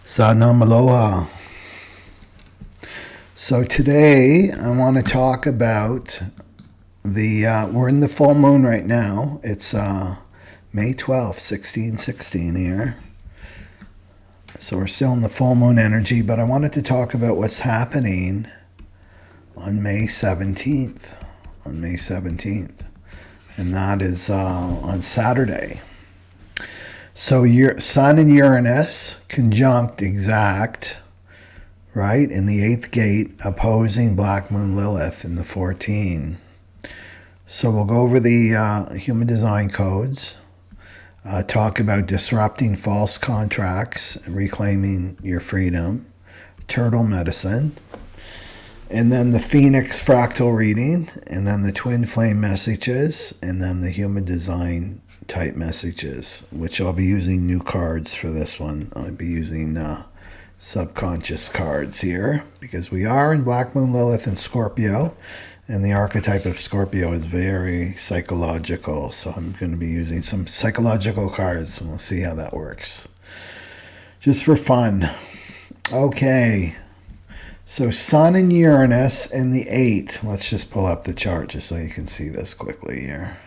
Sanam Aloha. So today I want to talk about we're in the full moon right now. It's May 12th, 1616 here. So we're still in the full moon energy, but I wanted to talk about what's happening on May 17th. On May 17th. And that is on Saturday. So your Sun and Uranus conjunct exact, right, in the 8th gate, opposing Black Moon Lilith in the 14. So we'll go over the human design codes, talk about disrupting false contracts, reclaiming your freedom, turtle medicine, and then the Phoenix fractal reading, and then the twin flame messages, and then the human design type messages, which I'll be using new cards for this one. I'll be using subconscious cards here because we are in Black Moon Lilith and Scorpio, and the archetype of Scorpio is very psychological, so I'm going to be using some psychological cards and we'll see how that works just for fun. Okay, so Sun and Uranus in the 8th. Let's just pull up the chart just so you can see this quickly here.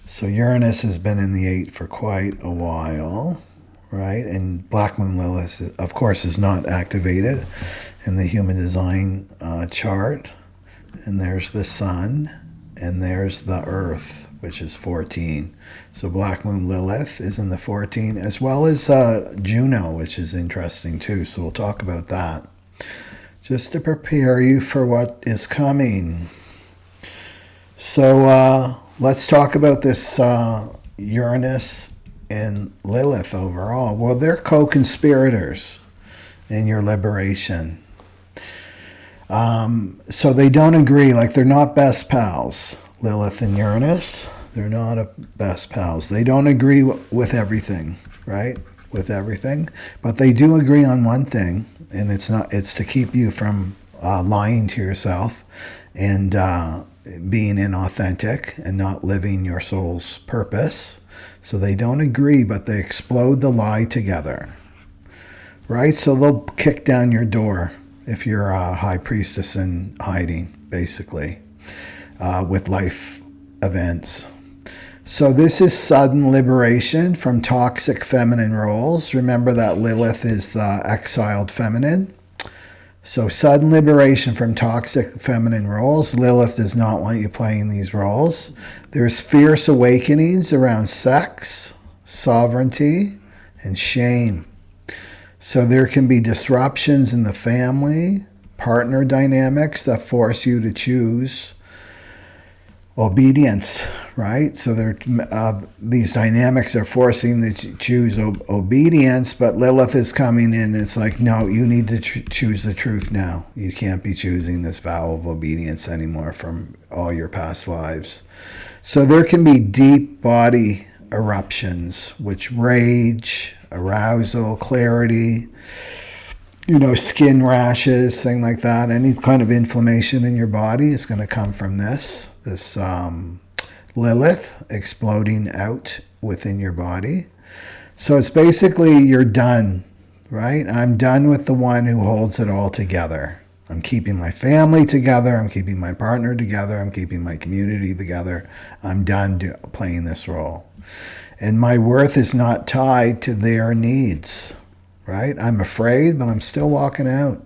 So Uranus has been in the 8 for quite a while, right? And Black Moon Lilith, of course, is not activated in the human design chart. And there's the Sun, and there's the Earth, which is 14. So Black Moon Lilith is in the 14, as well as Juno, which is interesting too. So we'll talk about that, just to prepare you for what is coming. So let's talk about this Uranus and Lilith overall. Well, they're co-conspirators in your liberation. So they don't agree, like they're not best pals, Lilith and Uranus. They're not best pals. They don't agree with everything, right? With everything. But they do agree on one thing, and it's to keep you from lying to yourself and being inauthentic and not living your soul's purpose. So they don't agree, but they explode the lie together, right? So they'll kick down your door if you're a high priestess in hiding, basically, with life events. So this is sudden liberation from toxic feminine roles. Remember that Lilith is the exiled feminine. So sudden liberation from toxic feminine roles. Lilith does not want you playing these roles. There's fierce awakenings around sex, sovereignty, and shame. So there can be disruptions in the family, partner dynamics that force you to choose obedience, right? So these dynamics are forcing you to choose obedience, but Lilith is coming in and it's like, no, you need to choose the truth now. You can't be choosing this vow of obedience anymore from all your past lives. So there can be deep body eruptions, which rage, arousal, clarity, skin rashes, thing like that. Any kind of inflammation in your body is going to come from this Lilith exploding out within your body. So it's basically you're done, right? I'm done with the one who holds it all together. I'm keeping my family together. I'm keeping my partner together. I'm keeping my community together. I'm done playing this role. And my worth is not tied to their needs, right? I'm afraid, but I'm still walking out.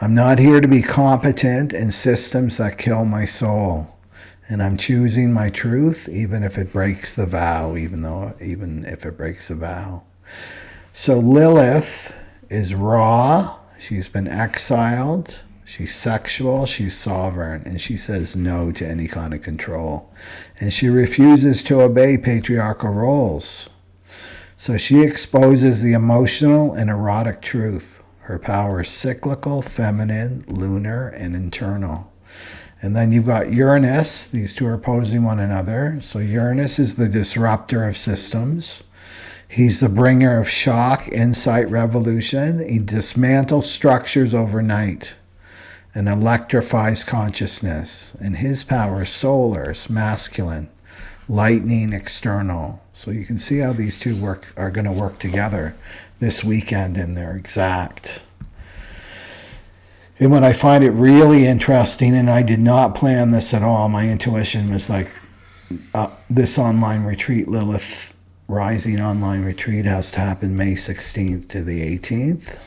I'm not here to be competent in systems that kill my soul. And I'm choosing my truth, even if it breaks the vow, even if it breaks the vow. So Lilith is raw. She's been exiled. She's sexual. She's sovereign. And she says no to any kind of control. And she refuses to obey patriarchal roles. So she exposes the emotional and erotic truth. Her power is cyclical, feminine, lunar, and internal. And then you've got Uranus. These two are opposing one another. So Uranus is the disruptor of systems. He's the bringer of shock, insight, revolution. He dismantles structures overnight and electrifies consciousness. And his power is solar, it's masculine, lightning, external. So you can see how these two are going to work together. this weekend, and they're exact. And what I find it really interesting, and I did not plan this at all, my intuition was like, this online retreat, Lilith Rising online retreat, has to happen May 16th to the 18th.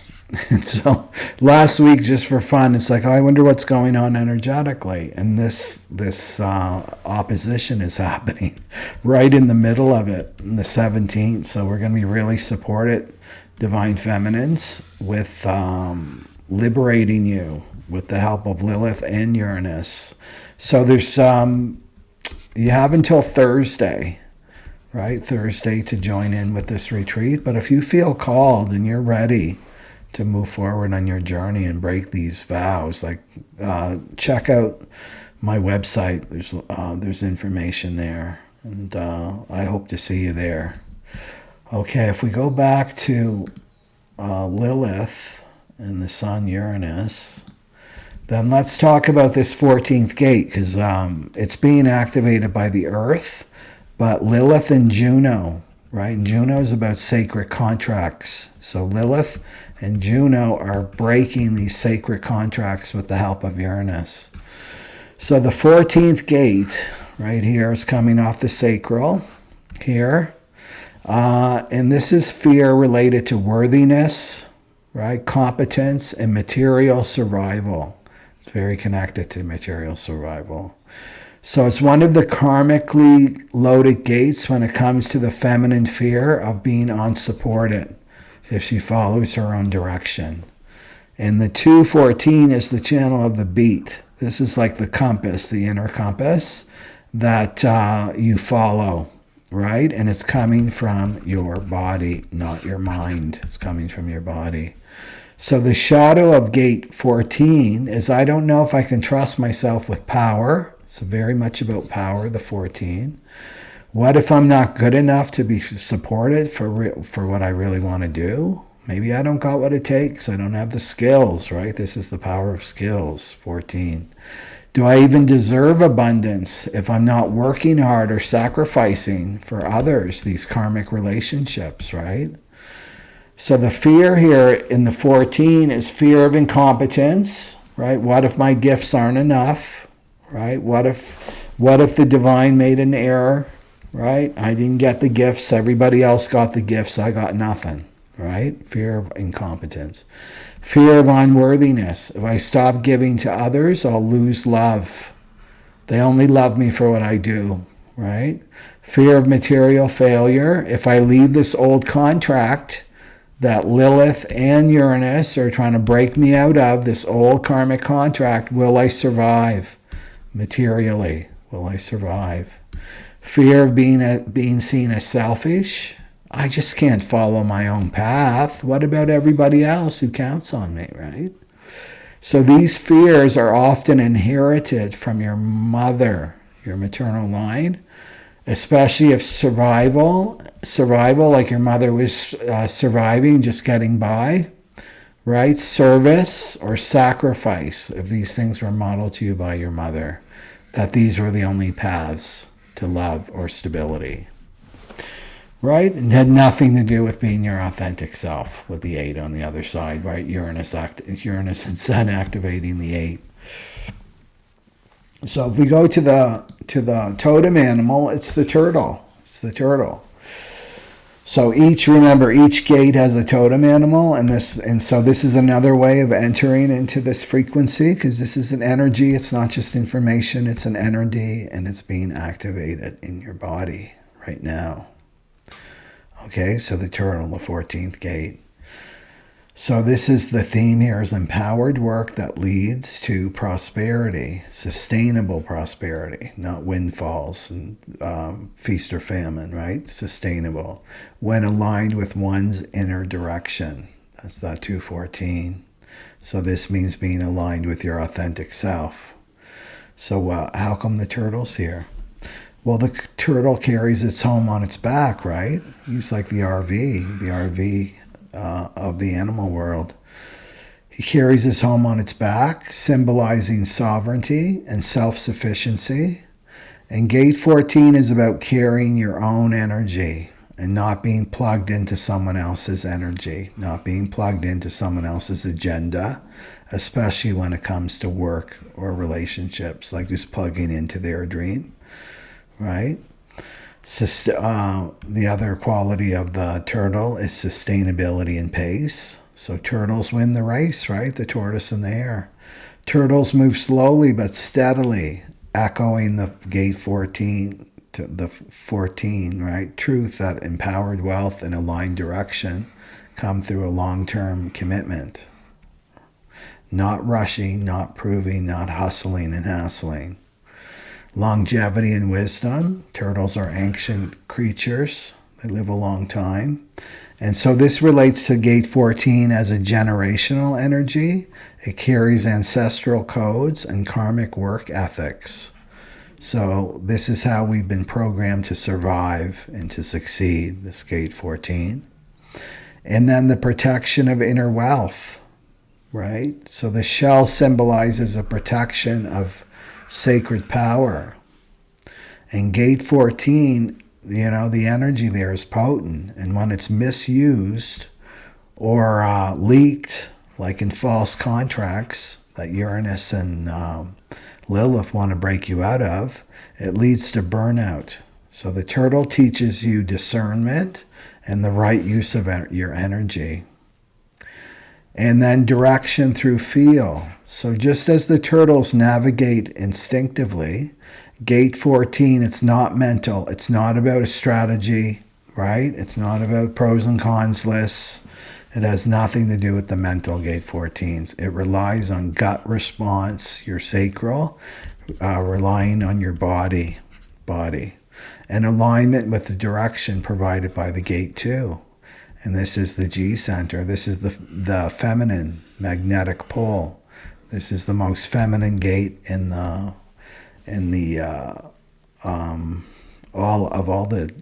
And so last week, just for fun, it's like, oh, I wonder what's going on energetically. And this opposition is happening right in the middle of it, on the 17th. So we're going to be really supported, Divine Feminines, with liberating you with the help of Lilith and Uranus. So there's you have until Thursday, right? Thursday to join in with this retreat. But if you feel called and you're ready to move forward on your journey and break these vows, like check out my website. There's information there, and I hope to see you there. Okay, if we go back to Lilith and the Sun Uranus, then let's talk about this 14th gate, because it's being activated by the Earth, but Lilith and Juno, right? And Juno is about sacred contracts. So Lilith and Juno are breaking these sacred contracts with the help of Uranus. So the 14th gate right here is coming off the sacral here. And this is fear related to worthiness, right? Competence and material survival. It's very connected to material survival. So it's one of the karmically loaded gates when it comes to the feminine fear of being unsupported if she follows her own direction. And the 214 is the channel of the beat. This is like the compass, the inner compass that you follow, right? And it's coming from your body, not your mind. It's coming from your body. So the shadow of gate 14 is, I don't know if I can trust myself with power. It's very much about power, the 14. What if I'm not good enough to be supported for what I really want to do? Maybe I don't got what it takes. I don't have the skills, right? This is the power of skills, 14. Do I even deserve abundance if I'm not working hard or sacrificing for others, these karmic relationships, right? So the fear here in the 14 is fear of incompetence, right? What if my gifts aren't enough, right? What if the divine made an error, right? I didn't get the gifts. Everybody else got the gifts. I got nothing, right? Fear of incompetence. Fear of unworthiness. If I stop giving to others, I'll lose love. They only love me for what I do, right? Fear of material failure. If I leave this old contract that Lilith and Uranus are trying to break me out of, this old karmic contract, will I survive materially? Will I survive? Fear of being seen as selfish. I just can't follow my own path. What about everybody else who counts on me, right? So these fears are often inherited from your mother, your maternal line, especially if survival, like your mother was surviving, just getting by, right? Service or sacrifice, if these things were modeled to you by your mother, that these were the only paths to love or stability, right? It had nothing to do with being your authentic self with the 8 on the other side, right? Uranus and Sun activating the 8. So if we go to the totem animal, it's the turtle. It's the turtle. So each gate has a totem animal, and so this is another way of entering into this frequency, because this is an energy. It's not just information, it's an energy, and it's being activated in your body right now. Okay, so the turtle, the 14th gate. So this is the theme here, is empowered work that leads to prosperity, sustainable prosperity, not windfalls and feast or famine, right? Sustainable, when aligned with one's inner direction. That's that 214. So this means being aligned with your authentic self. So how come the turtle's here? Well, the turtle carries its home on its back, right? He's like the RV of the animal world. He carries his home on its back, symbolizing sovereignty and self-sufficiency. And gate 14 is about carrying your own energy. and not being plugged into someone else's energy, not being plugged into someone else's agenda, especially when it comes to work or relationships, like just plugging into their dream, right? The other quality of the turtle is sustainability and pace. So turtles win the race, right? The tortoise and the hare. Turtles move slowly but steadily, echoing the gate 14 to the 14, right? Truth that empowered wealth and aligned direction come through a long-term commitment. Not rushing, not proving, not hustling and hassling. Longevity and wisdom. Turtles are ancient creatures. They live a long time. And so this relates to gate 14 as a generational energy. It carries ancestral codes and karmic work ethics. So this is how we've been programmed to survive and to succeed, this gate 14. And then the protection of inner wealth, right? So the shell symbolizes a protection of sacred power. And gate 14, the energy there is potent. And when it's misused or leaked, like in false contracts that Uranus and Lilith want to break you out of, it leads to burnout. So the turtle teaches you discernment and the right use of your energy. And then direction through feel. So just as the turtles navigate instinctively, gate 14, it's not mental. It's not about a strategy, right? It's not about pros and cons lists. It has nothing to do with the mental gate 14s. It relies on gut response, your sacral, relying on your body, and alignment with the direction provided by the gate 2. And this is the G center. This is the feminine magnetic pole. This is the most feminine gate in all the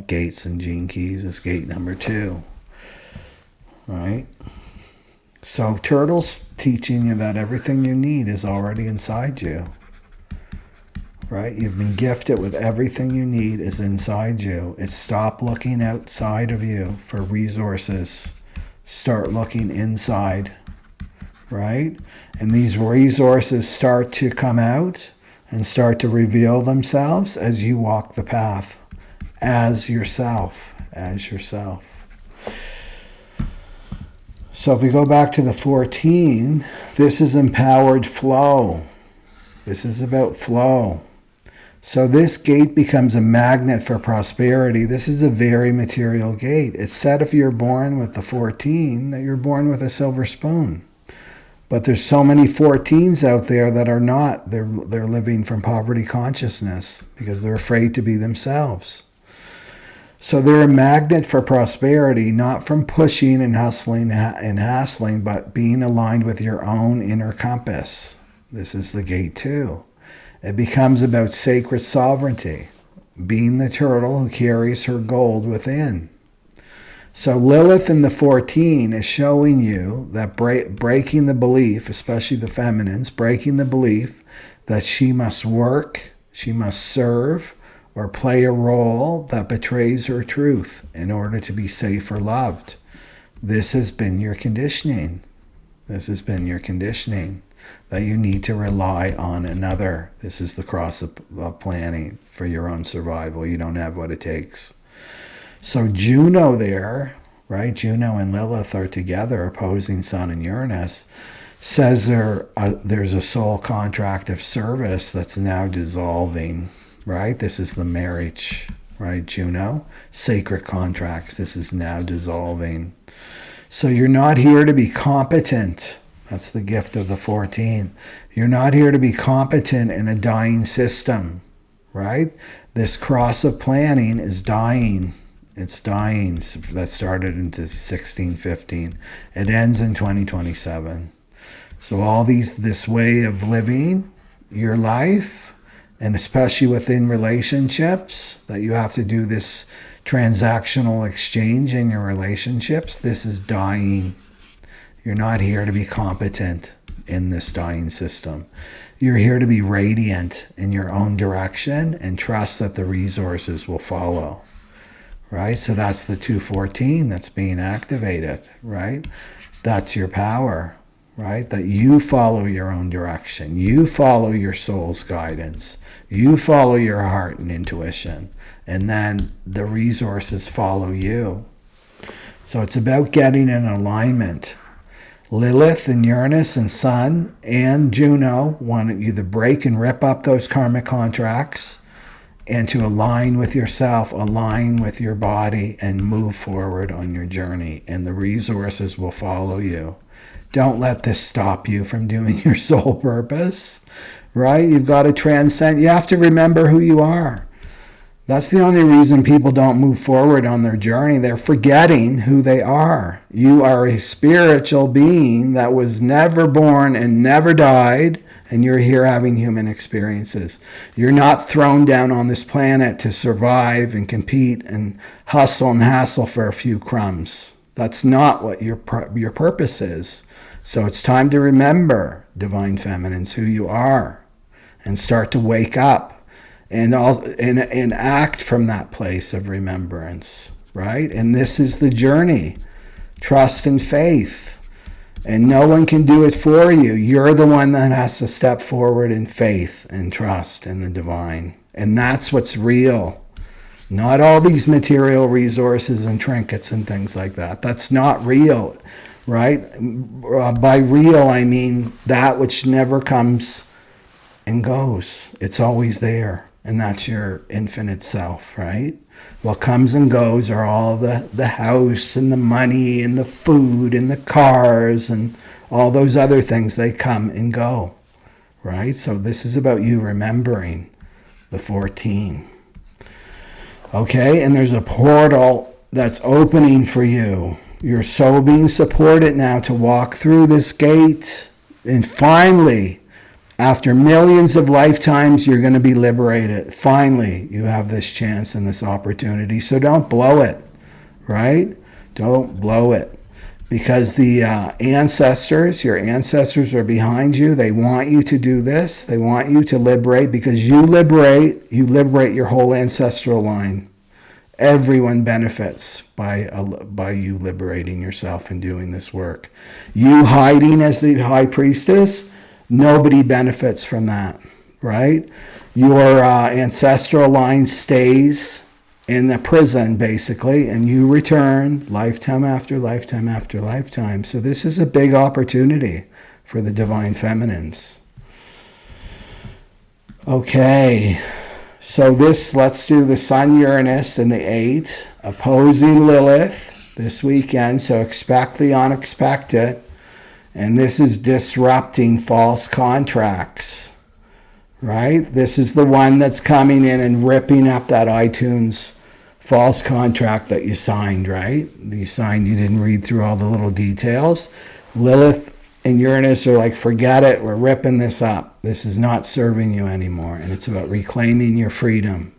gates and gene keys is gate number 2. Right? So turtles teaching you that everything you need is already inside you. Right? You've been gifted with everything you need is inside you. It's stop looking outside of you for resources. Start looking inside. Right? And these resources start to come out and start to reveal themselves as you walk the path. As yourself. So if we go back to the 14, this is empowered flow. This is about flow. So this gate becomes a magnet for prosperity. This is a very material gate. It's said if you're born with the 14 that you're born with a silver spoon. But there's so many 14s out there that are not. They're living from poverty consciousness because they're afraid to be themselves. So they're a magnet for prosperity, not from pushing and hustling, but being aligned with your own inner compass. This is the gate 2. It becomes about sacred sovereignty, being the turtle who carries her gold within. So Lilith in the 14 is showing you that breaking the belief, especially the feminines, breaking the belief that she must work, she must serve, or play a role that betrays her truth in order to be safe or loved. This has been your conditioning. That you need to rely on another. This is the cross of planning for your own survival. You don't have what it takes. So Juno there, right? Juno and Lilith are together, opposing Sun and Uranus, says there's a soul contract of service that's now dissolving. Right? This is the marriage, right? Juno, sacred contracts. This is now dissolving. So you're not here to be competent. That's the gift of the 14. You're not here to be competent in a dying system, right? This cross of planning is dying. It's dying. That started into 1615. It ends in 2027. So this way of living your life, and especially within relationships, that you have to do this transactional exchange in your relationships, this is dying. You're not here to be competent in this dying system. You're here to be radiant in your own direction and trust that the resources will follow, right? So that's the 214 that's being activated, right? That's your power, right? That you follow your own direction. You follow your soul's guidance. You follow your heart and intuition. And then the resources follow you. So it's about getting in alignment. Lilith and Uranus and Sun and Juno want you to break and rip up those karmic contracts and to align with yourself, align with your body, and move forward on your journey. And the resources will follow you. Don't let this stop you from doing your soul purpose, right? You've got to transcend. You have to remember who you are. That's the only reason people don't move forward on their journey. They're forgetting who they are. You are a spiritual being that was never born and never died, and you're here having human experiences. You're not thrown down on this planet to survive and compete and hustle and hassle for a few crumbs. That's not what your purpose is. So it's time to remember, Divine Feminines, who you are, and start to wake up. And act from that place of remembrance, right? And this is the journey. Trust and faith. And no one can do it for you. You're the one that has to step forward in faith and trust in the divine. And that's what's real. Not all these material resources and trinkets and things like that. That's not real, right? By real, I mean that which never comes and goes. It's always there. And that's your infinite self, right? What comes and goes are all the house and the money and the food and the cars and all those other things. They come and go, right? So this is about you remembering the 14. Okay, and there's a portal that's opening for you. You're so being supported now to walk through this gate. And finally, after millions of lifetimes, you're going to be liberated. Finally, you have this chance and this opportunity. So don't blow it, right? Don't blow it. Because the your ancestors are behind you. They want you to do this. They want you to liberate, because you liberate your whole ancestral line. Everyone benefits by you liberating yourself and doing this work. You hiding as the High Priestess, nobody benefits from that, right? Your ancestral line stays in the prison, basically, and you return lifetime after lifetime after lifetime. So this is a big opportunity for the Divine Feminines. Okay, so let's do the Sun Uranus in the 8th, opposing Lilith this weekend, so expect the unexpected. And this is disrupting false contracts, right? This is the one that's coming in and ripping up that iTunes false contract that you signed, right? You didn't read through all the little details. Lilith and Uranus are like, forget it, we're ripping this up. This is not serving you anymore. And it's about reclaiming your freedom,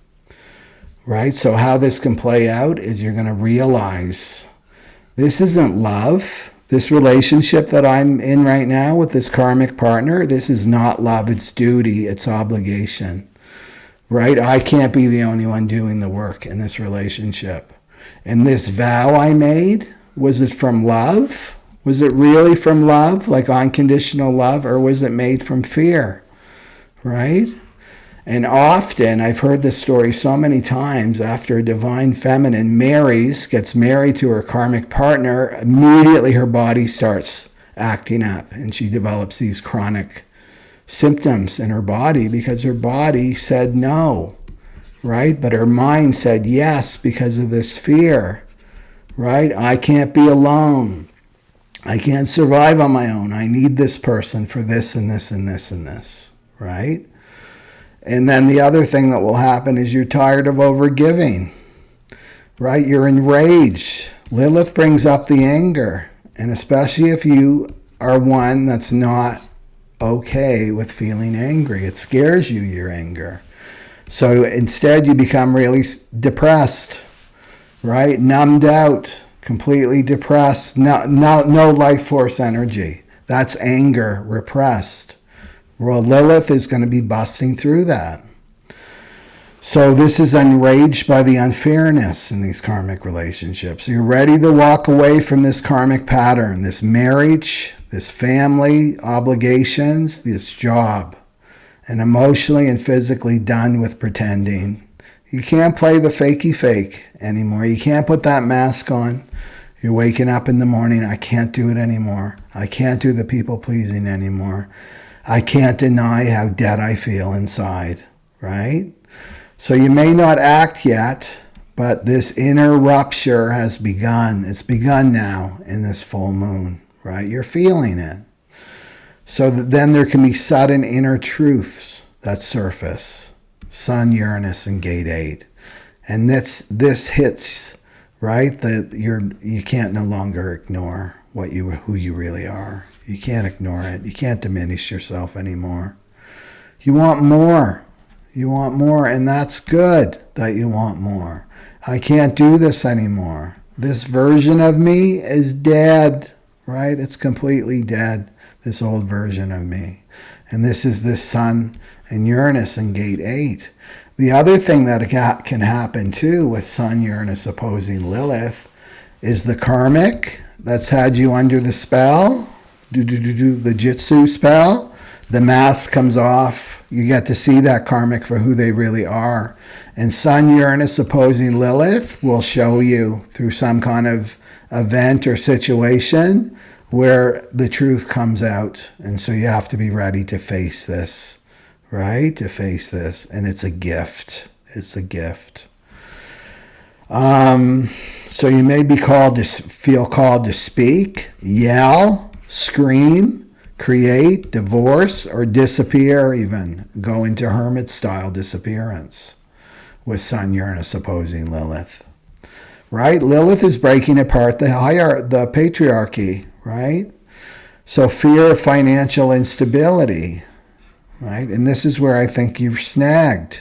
right? So how this can play out is you're going to realize this isn't love. This relationship that I'm in right now with this karmic partner, this is not love, it's duty, it's obligation, right? I can't be the only one doing the work in this relationship. And this vow I made, was it from love? Was it really from love, like unconditional love, or was it made from fear, right? And often, I've heard this story so many times, after a Divine Feminine gets married to her karmic partner, immediately her body starts acting up and she develops these chronic symptoms in her body because her body said no, right? But her mind said yes because of this fear, right? I can't be alone. I can't survive on my own. I need this person for this and this and this and this, right? And then the other thing that will happen is you're tired of overgiving, right? You're enraged. Lilith brings up the anger. And especially if you are one that's not okay with feeling angry. It scares you, your anger. So instead you become really depressed, right? Numbed out, completely depressed, no life force energy. That's anger repressed. Well, Lilith is going to be busting through that. So this is enraged by the unfairness in these karmic relationships. You're ready to walk away from this karmic pattern, this marriage, this family obligations, this job, and emotionally and physically done with pretending. You can't play the fakey fake anymore. You can't put that mask on. You're waking up in the morning, I can't do it anymore. I can't do the people pleasing anymore. I can't deny how dead I feel inside, right? So you may not act yet, but this inner rupture has begun. It's begun now in this full moon, right? You're feeling it. So that then there can be sudden inner truths that surface. Sun, Uranus, and Gate 8. And this hits, right? That you can't no longer ignore who you really are. You can't ignore it. You can't diminish yourself anymore. You want more. You want more, and that's good that you want more. I can't do this anymore. This version of me is dead, right? It's completely dead, this old version of me. And this is this Sun and Uranus in Gate 8. The other thing that can happen too with Sun, Uranus opposing Lilith is the karmic that's had you under the spell, the Jitsu spell. The mask comes off. You get to see that karmic for who they really are. And Sun, Uranus opposing Lilith will show you through some kind of event or situation where the truth comes out. And so you have to be ready to face this, right? To face this. And it's a gift. It's a gift. So you may be feel called to speak, yell, scream, create, divorce, or disappear even. Go into hermit-style disappearance with Sun, Uranus opposing Lilith. Right? Lilith is breaking apart the patriarchy, right? So fear of financial instability, right? And this is where I think you're snagged.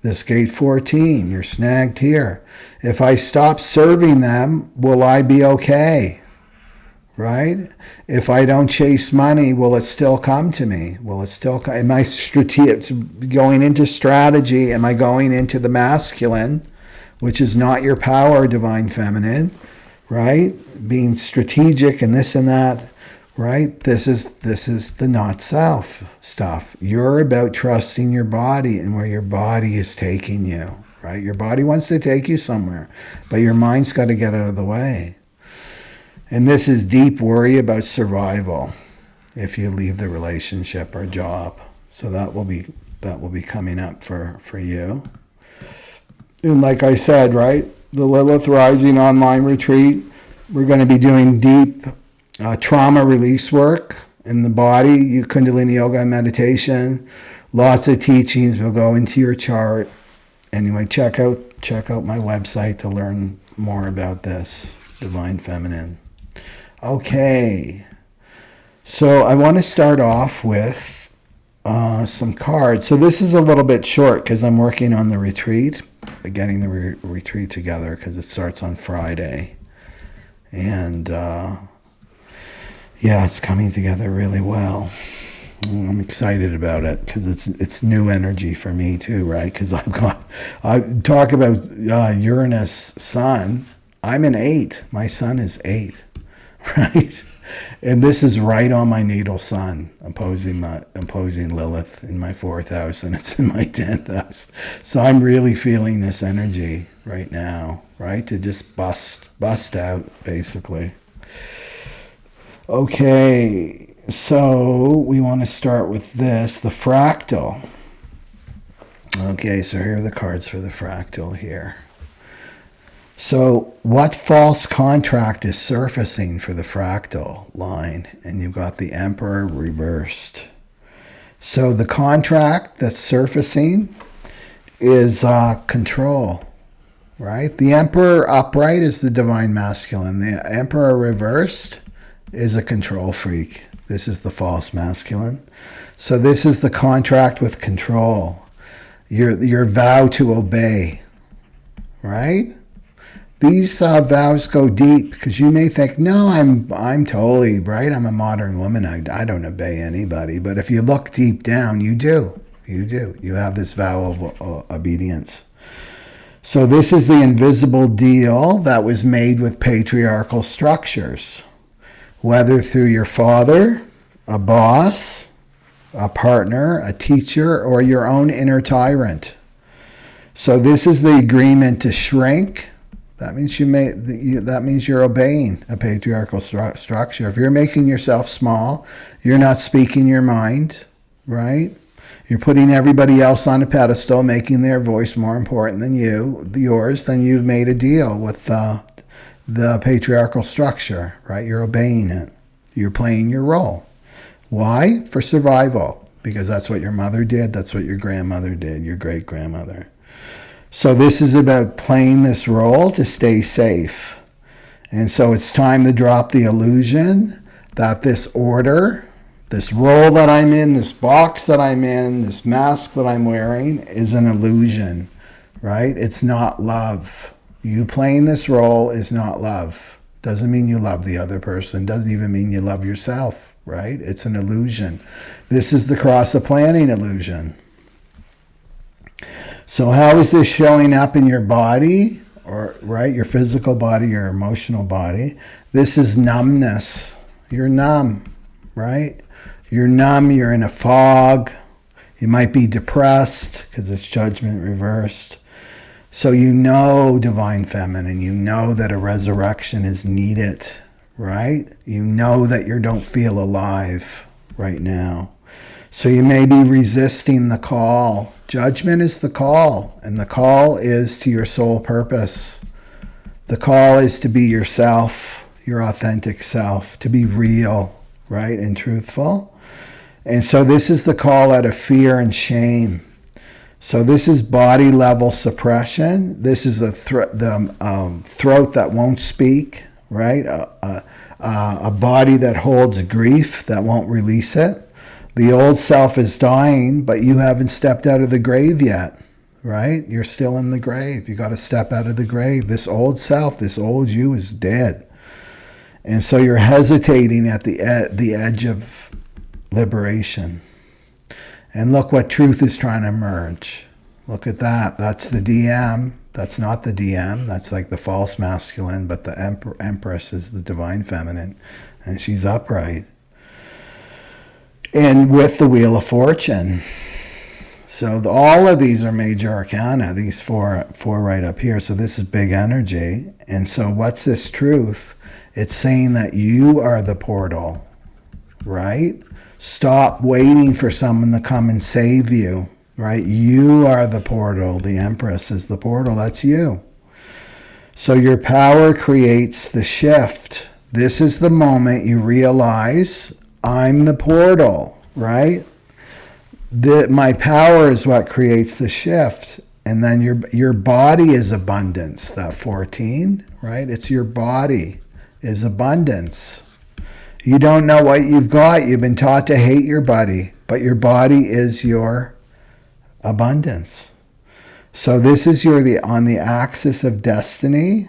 This Gate 14, you're snagged here. If I stop serving them, will I be okay? Right? If I don't chase money, will it still come to me? Will it still come? Am I going into strategy? Am I going into the masculine, which is not your power, divine feminine, right? Being strategic and this and that, right? This is the not self stuff. You're about trusting your body and where your body is taking you, right? Your body wants to take you somewhere, but your mind's got to get out of the way. And this is deep worry about survival if you leave the relationship or job. So that will be coming up for you. And like I said, right, the Lilith Rising online retreat, we're going to be doing deep trauma release work in the body, Kundalini yoga and meditation, lots of teachings. We'll go into your chart. Anyway, check out my website to learn more about this, Divine Feminine. Okay, so I want to start off with some cards. So this is a little bit short because I'm working on the retreat, getting the retreat together because it starts on Friday. And it's coming together really well. I'm excited about it because it's new energy for me too, right? Because I talk about Uranus Sun. I'm an 8. My Sun is 8. Right? And this is right on my natal Sun, opposing Lilith in my 4th house, and it's in my 10th house. So I'm really feeling this energy right now, right? To just bust out, basically. Okay, so we want to start with this, the Fractal. Okay, so here are the cards for the Fractal here. So what false contract is surfacing for the Fractal line? And you've got the Emperor reversed. So the contract that's surfacing is control, right? The Emperor upright is the divine masculine. The Emperor reversed is a control freak. This is the false masculine. So this is the contract with control. Your vow to obey, right? These vows go deep because you may think, no, I'm totally right. I'm a modern woman. I don't obey anybody. But if you look deep down, you do. You do. You have this vow of obedience. So this is the invisible deal that was made with patriarchal structures, whether through your father, a boss, a partner, a teacher, or your own inner tyrant. So this is the agreement to shrink. That means that means you're obeying a patriarchal structure. If you're making yourself small, you're not speaking your mind, right? You're putting everybody else on a pedestal, making their voice more important than yours, then you've made a deal with the patriarchal structure, right? You're obeying it. You're playing your role. Why? For survival. Because that's what your mother did. That's what your grandmother did, your great-grandmother. So this is about playing this role to stay safe. And so it's time to drop the illusion that this order, this role that I'm in, this box that I'm in, this mask that I'm wearing is an illusion, right? It's not love. You playing this role is not love. Doesn't mean you love the other person. Doesn't even mean you love yourself, right? It's an illusion. This is the cross of planning illusion. So how is this showing up in your body, or right, your physical body, your emotional body? This is numbness. You're numb, right? You're numb, you're in a fog. You might be depressed because it's judgment reversed. So you know, Divine Feminine, you know that a resurrection is needed, right? You know that you don't feel alive right now. So you may be resisting the call. Judgment is the call, and the call is to your soul purpose. The call is to be yourself, your authentic self, to be real, right, and truthful. And so this is the call out of fear and shame. So this is body level suppression. This is the throat that won't speak, right? A body that holds grief that won't release it. The old self is dying, but you haven't stepped out of the grave yet, right? You're still in the grave. You got to step out of the grave. This old self, this old you is dead. And so you're hesitating at the edge of liberation. And look what truth is trying to emerge. Look at that. That's the DM. That's not the DM. That's like the false masculine, but the Empress is the Divine Feminine, and she's upright. And with the Wheel of Fortune. So all of these are major arcana, these four right up here. So this is big energy. And so what's this truth? It's saying that you are the portal, right? Stop waiting for someone to come and save you, right? You are the portal. The Empress is the portal. That's you. So your power creates the shift. This is the moment you realize I'm the portal, right? My power is what creates the shift. And then your body is abundance, that 14, right? It's your body is abundance. You don't know what you've got. You've been taught to hate your body, but your body is your abundance. So this is on the axis of destiny,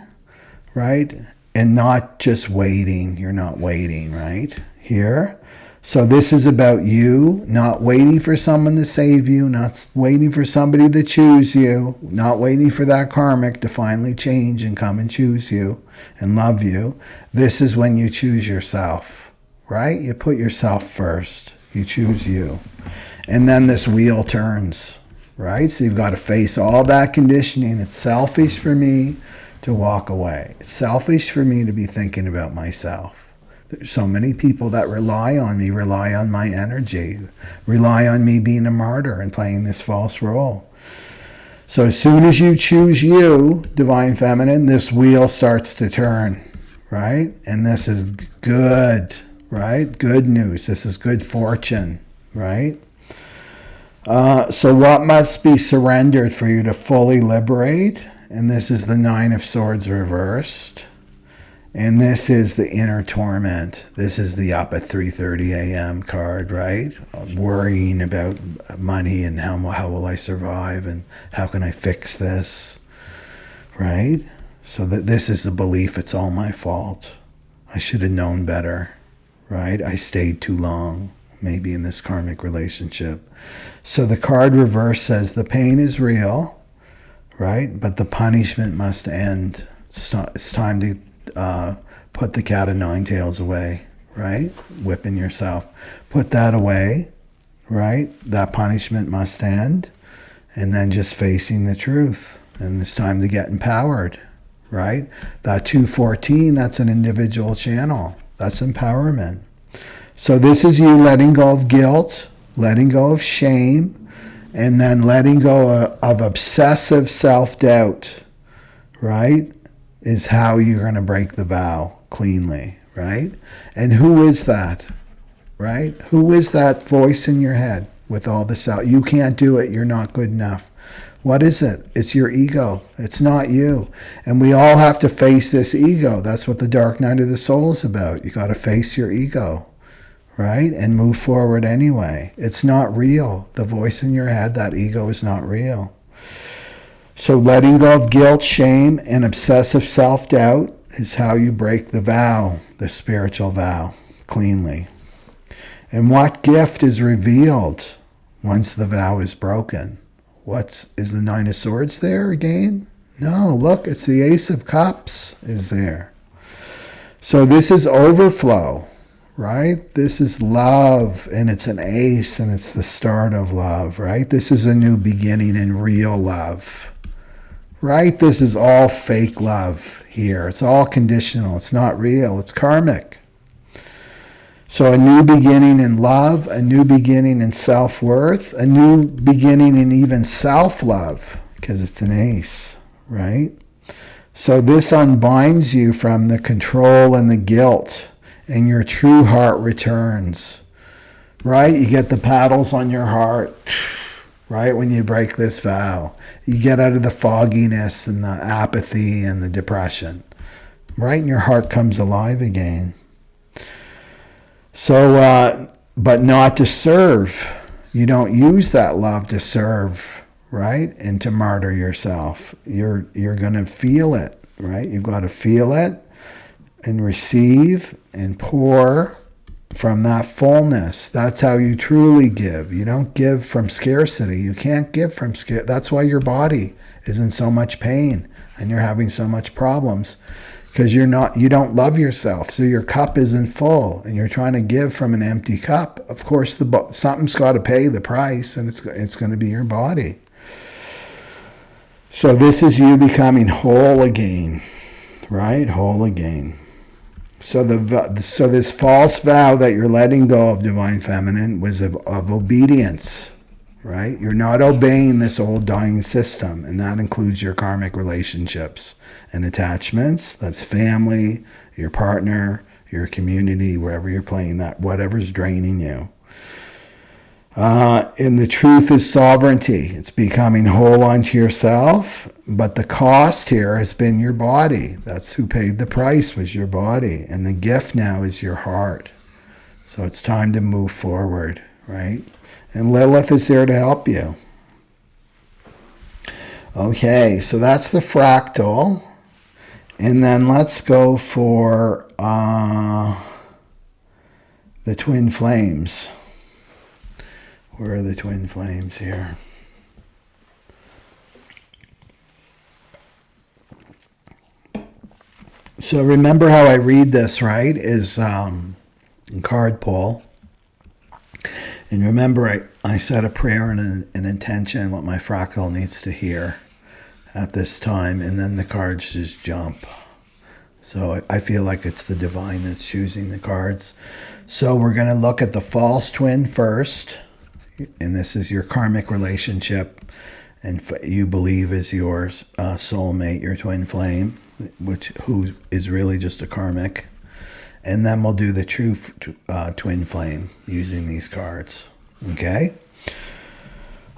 right? And not just waiting. You're not waiting, right? Here. So this is about you not waiting for someone to save you, not waiting for somebody to choose you, not waiting for that karmic to finally change and come and choose you and love you. This is when you choose yourself, right? You put yourself first. You choose you. And then this wheel turns, right? So you've got to face all that conditioning. It's selfish for me to walk away. It's selfish for me to be thinking about myself. There's so many people that rely on me, rely on my energy, rely on me being a martyr and playing this false role. So as soon as you choose you, Divine Feminine, this wheel starts to turn, right? And this is good, right? Good news. This is good fortune, right? So what must be surrendered for you to fully liberate? And this is the 9 of Swords reversed. And this is the inner torment. This is the up at 3:30 a.m. card, right? Worrying about money and how will I survive and how can I fix this, right? So that this is the belief it's all my fault. I should have known better, right? I stayed too long. maybe in this karmic relationship. So the card reverse says the pain is real, right? But the punishment must end. It's time to put the cat of nine tails away, right? Whipping yourself. Put that away, right? That punishment must end. And then just facing the truth. And it's time to get empowered, right? That 214, that's an individual channel. That's empowerment. So this is you letting go of guilt, letting go of shame, and then letting go of obsessive self-doubt, right? Is how you're going to break the vow cleanly, right? And who is that, right? Who is that voice in your head with all this out? You can't do it. You're not good enough. What is it? It's your ego. It's not you. And we all have to face this ego. That's what the dark night of the soul is about. You got to face your ego, right? And move forward anyway. It's not real. The voice in your head, that ego is not real. So letting go of guilt, shame, and obsessive self-doubt is how you break the vow, the spiritual vow, cleanly. And what gift is revealed once the vow is broken? Is the Nine of Swords there again? No, look, it's the Ace of Cups is there. So this is overflow, right? This is love, and it's an ace, and it's the start of love, right? This is a new beginning in real love, right? This is all fake love here. It's all conditional. It's not real. It's karmic. So a new beginning in love, a new beginning in self-worth, a new beginning in even self-love, because it's an ace, right? So this unbinds you from the control and the guilt, and your true heart returns, right? You get the paddles on your heart, right? When you break this vow, you get out of the fogginess and the apathy and the depression, right? And your heart comes alive again. So, but not to serve. You don't use that love to serve, right? And to martyr yourself. You're going to feel it, right? You've got to feel it and receive and pour from that fullness. That's how you truly give. You don't give from scarcity. You can't give from scarcity. That's why your body is in so much pain and you're having so much problems. Because you don't love yourself, so your cup isn't full, and you're trying to give from an empty cup. Of course, something's got to pay the price, and it's going to be your body. So this is you becoming whole again, right? Whole again. So this false vow that you're letting go of, Divine Feminine, was of obedience, right? You're not obeying this old dying system, and that includes your karmic relationships and attachments. That's family, your partner, your community, wherever you're playing that, whatever's draining you. And the truth is sovereignty. It's becoming whole unto yourself, but the cost here has been your body. That's who paid the price, was your body. And the gift now is your heart. So it's time to move forward, right? And Lilith is there to help you. Okay, so that's the fractal. And then let's go for the twin flames. Where are the twin flames here? So remember how I read this, right? Is in card pull. And remember, I set a prayer and an intention, what my fractal needs to hear at this time, and then the cards just jump. So I feel like it's the divine that's choosing the cards. So we're going to look at the false twin first, and this is your karmic relationship, and you believe is your soulmate, your twin flame, who is really just a karmic. And then we'll do the true twin flame using these cards. Okay?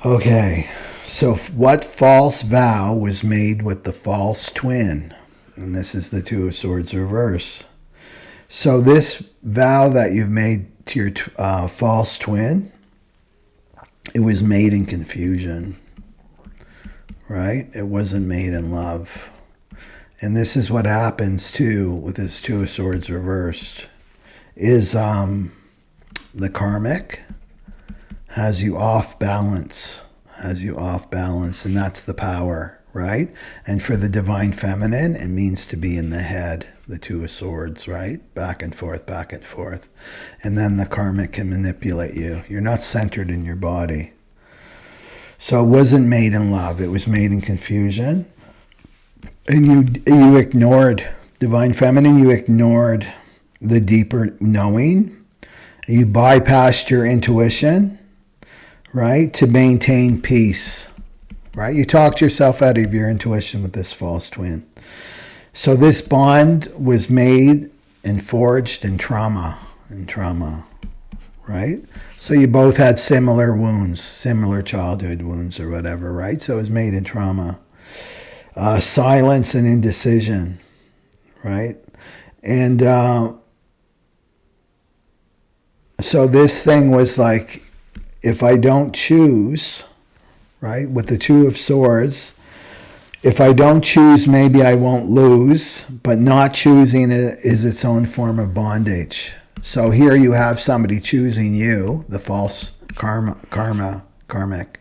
Okay. So what false vow was made with the false twin? And this is the Two of Swords reverse. So this vow that you've made to your false twin, it was made in confusion, right? It wasn't made in love. And this is what happens too with this Two of Swords reversed, is the karmic has you off balance, and that's the power, right? And for the divine feminine, it means to be in the head, the Two of Swords, right? Back and forth, back and forth. And then the karmic can manipulate you. You're not centered in your body. So it wasn't made in love, it was made in confusion. And you ignored, divine feminine, you ignored the deeper knowing. You bypassed your intuition, right, to maintain peace, right? You talked yourself out of your intuition with this false twin. So this bond was made and forged in trauma, right? So you both had similar wounds, similar childhood wounds or whatever, right? So it was made in trauma. Silence and indecision, right? And so this thing was like, if I don't choose, right, with the Two of Swords, if I don't choose, maybe I won't lose, but not choosing it is its own form of bondage. So here you have somebody choosing you, the false karmic,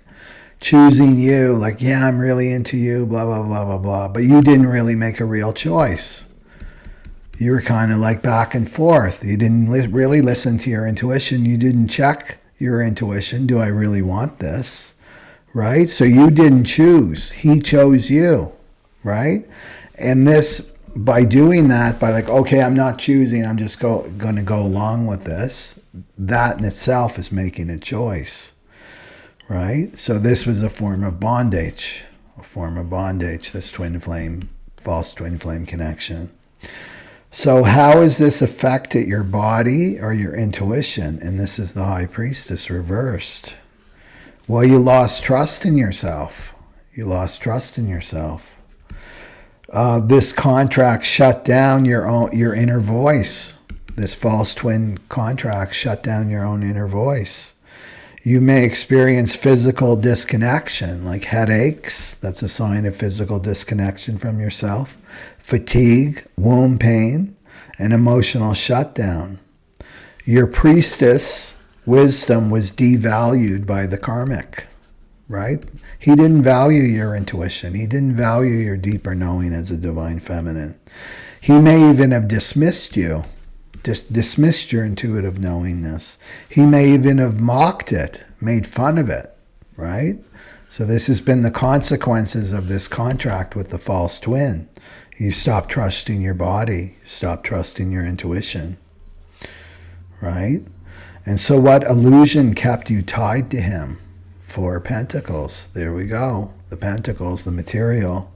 choosing you, like, yeah, I'm really into you, blah, blah, blah, blah, blah, but you didn't really make a real choice. You were kind of like back and forth. You didn't really listen to your intuition. You didn't check your intuition. Do I really want this? Right? So you didn't choose. He chose you. Right? And this, by doing that, by like, okay, I'm not choosing, I'm just going to go along with this, that in itself is making a choice. Right? So this was a form of bondage. This twin flame, false twin flame connection. So how has this affected your body or your intuition? And this is the High Priestess reversed. Well, you lost trust in yourself. This contract shut down your inner voice. This false twin contract shut down your own inner voice. You may experience physical disconnection, like headaches. That's a sign of physical disconnection from yourself. Fatigue, womb pain, and emotional shutdown. Your priestess wisdom was devalued by the karmic, right? He didn't value your intuition. He didn't value your deeper knowing as a divine feminine. He may even have dismissed you, dismissed your intuitive knowingness. He may even have mocked it, made fun of it, right? So this has been the consequences of this contract with the false twin. You stop trusting your body, stop trusting your intuition, right? And so what illusion kept you tied to him? Four Pentacles. There we go. The Pentacles, the material.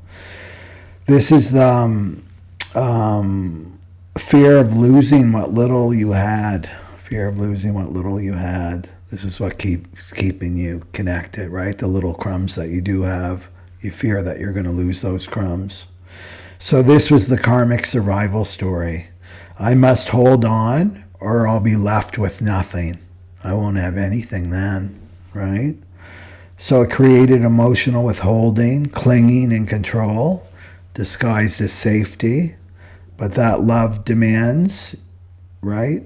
This is the fear of losing what little you had. This is what keeps keeping you connected, right? The little crumbs that you do have. You fear that you're going to lose those crumbs. So this was the karmic survival story. I must hold on or I'll be left with nothing. I won't have anything then, right? So it created emotional withholding, clinging, and control, disguised as safety. But that love demands, right?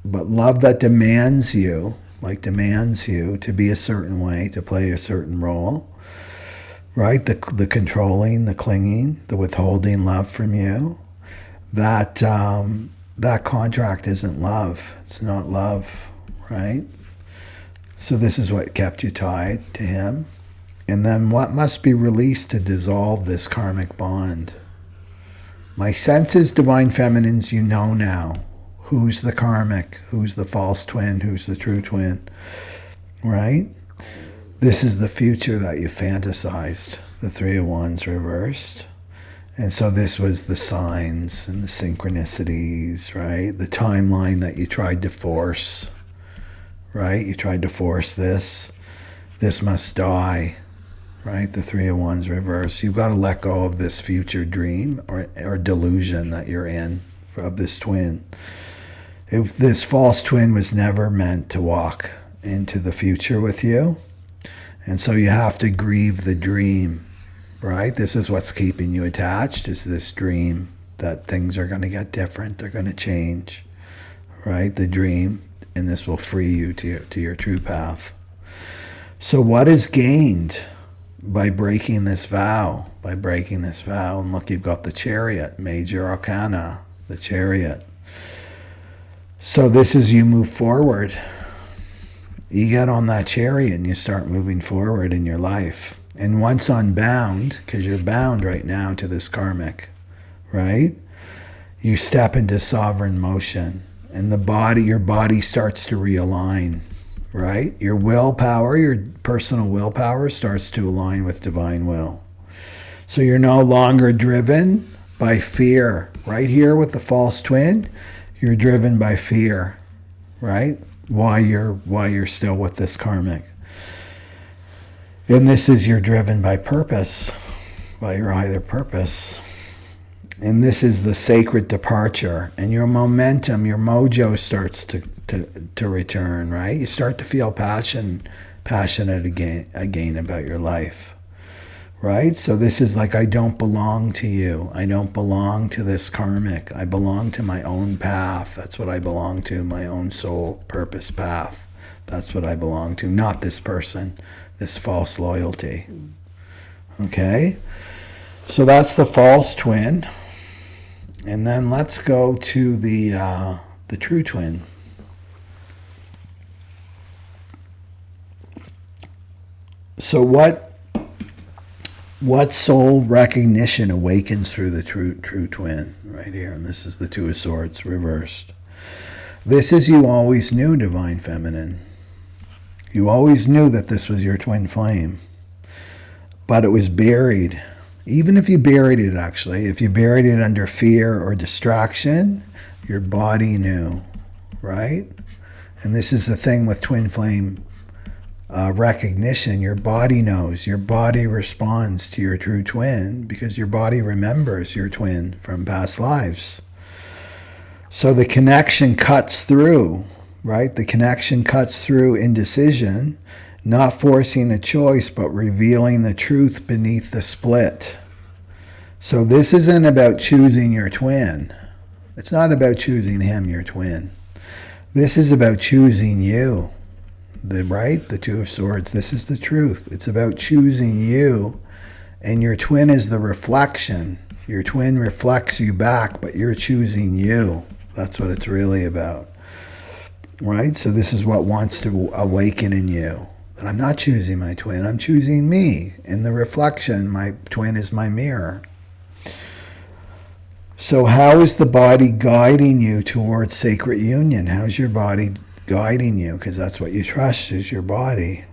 But love that demands you to be a certain way, to play a certain role, right? The controlling, the clinging, the withholding love from you. That contract isn't love. It's not love, right? So this is what kept you tied to him. And then what must be released to dissolve this karmic bond? My sense is, divine feminines, you know now who's the karmic, who's the false twin, who's the true twin, right? This is the future that you fantasized, the Three of Wands reversed. And so this was the signs and the synchronicities, right? The timeline that you tried to force, right? You tried to force this. This must die, right? The Three of Wands reversed. You've got to let go of this future dream or delusion that you're in of this twin. This false twin was never meant to walk into the future with you. And so you have to grieve the dream, right? This is what's keeping you attached, is this dream that things are going to get different, they're going to change, right? The dream. and this will free you to your true path. So what is gained by breaking this vow? By breaking this vow, and look, you've got the Chariot, major arcana, the Chariot. So this is you move forward. You get on that Chariot and you start moving forward in your life. And once unbound, because you're bound right now to this karmic, right? You step into sovereign motion, and your body starts to realign, right? Your willpower, your personal willpower starts to align with divine will. So you're no longer driven by fear. Right here with the false twin, you're driven by fear, right? Why you're still with this karmic. And this is you're driven by purpose, by your higher purpose. And this is the sacred departure. And your momentum, your mojo starts to return, right? You start to feel passionate again about your life, right? So this is like, I don't belong to you. I don't belong to this karmic. I belong to my own path. That's what I belong to, my own soul purpose path. That's what I belong to, not this person, this false loyalty. Okay? So that's the false twin. And then let's go to the true twin. So what soul recognition awakens through the true twin right here? And this is the Two of Swords reversed. This is you always knew, Divine Feminine. You always knew that this was your twin flame, but it was buried. Even if you buried it, actually, if you buried it under fear or distraction, your body knew, right? And this is the thing with twin flame recognition. Your body knows. Your body responds to your true twin because your body remembers your twin from past lives. So the connection cuts through, right? The connection cuts through indecision, not forcing a choice, but revealing the truth beneath the split. So this isn't about choosing your twin. It's not about choosing him, your twin. This is about choosing you. The Two of Swords. This is the truth. It's about choosing you, and your twin is the reflection. Your twin reflects you back, but you're choosing you. That's what it's really about. Right? So this is what wants to awaken in you. That I'm not choosing my twin, I'm choosing me. In the reflection, my twin is my mirror. So how is the body guiding you towards sacred union? How's your body guiding you? Because that's what you trust, is your body.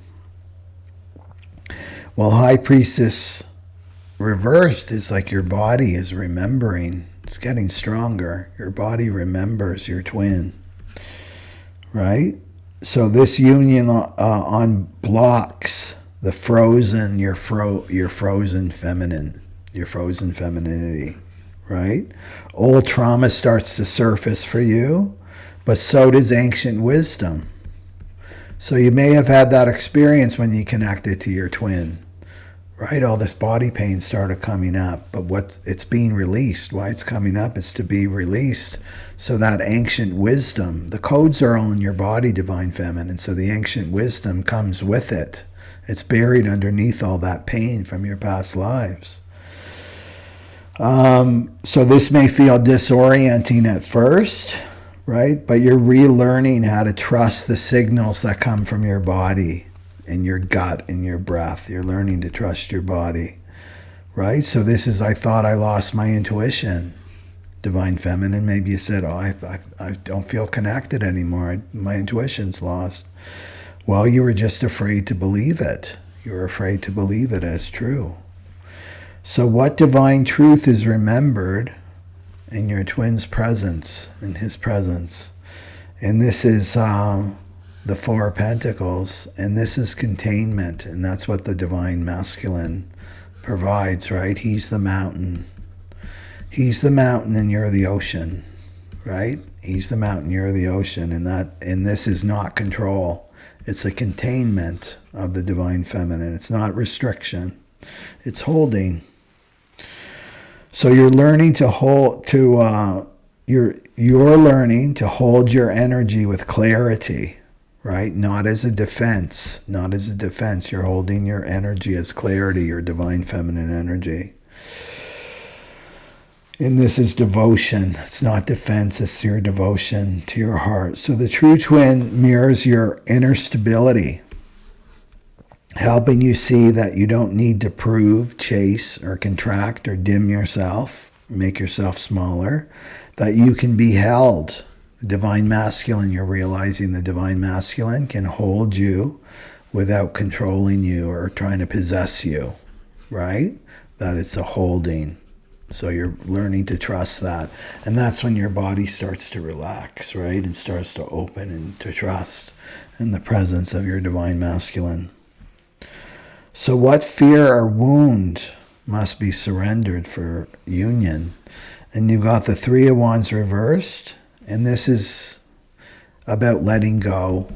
Well, High Priestess reversed is like your body is remembering. It's getting stronger. Your body remembers your twin. Right? So this union unblocks the frozen, your frozen feminine, your frozen femininity, right? Old trauma starts to surface for you, but so does ancient wisdom. So you may have had that experience when you connected to your twin, right? All this body pain started coming up, but it's being released. Why it's coming up is to be released. So that ancient wisdom, the codes are all in your body, Divine Feminine. So the ancient wisdom comes with it. It's buried underneath all that pain from your past lives. So this may feel disorienting at first, right? But you're relearning how to trust the signals that come from your body and your gut and your breath. You're learning to trust your body, right? So this is, I thought I lost my intuition. Divine Feminine, maybe you said, oh, I don't feel connected anymore. My intuition's lost. Well, you were just afraid to believe it. You were afraid to believe it as true. So what divine truth is remembered in your twin's presence, in his presence? And this is the Four of Pentacles, and this is containment, and that's what the Divine Masculine provides, right? He's the mountain. He's the mountain and you're the ocean, right? He's the mountain, you're the ocean, and this is not control. It's a containment of the Divine Feminine. It's not restriction. It's holding. So you're learning to hold, to you're learning to hold your energy with clarity, right? Not as a defense. Not as a defense. You're holding your energy as clarity, your divine feminine energy. And this is devotion. It's not defense. It's your devotion to your heart. So the true twin mirrors your inner stability, helping you see that you don't need to prove, chase, or contract, or dim yourself, make yourself smaller, that you can be held. The divine masculine, you're realizing the divine masculine can hold you without controlling you or trying to possess you, right? That it's a holding. So you're learning to trust that. And that's when your body starts to relax, right? And starts to open and to trust in the presence of your divine masculine. So what fear or wound must be surrendered for union? And you've got the Three of Wands reversed. And this is about letting go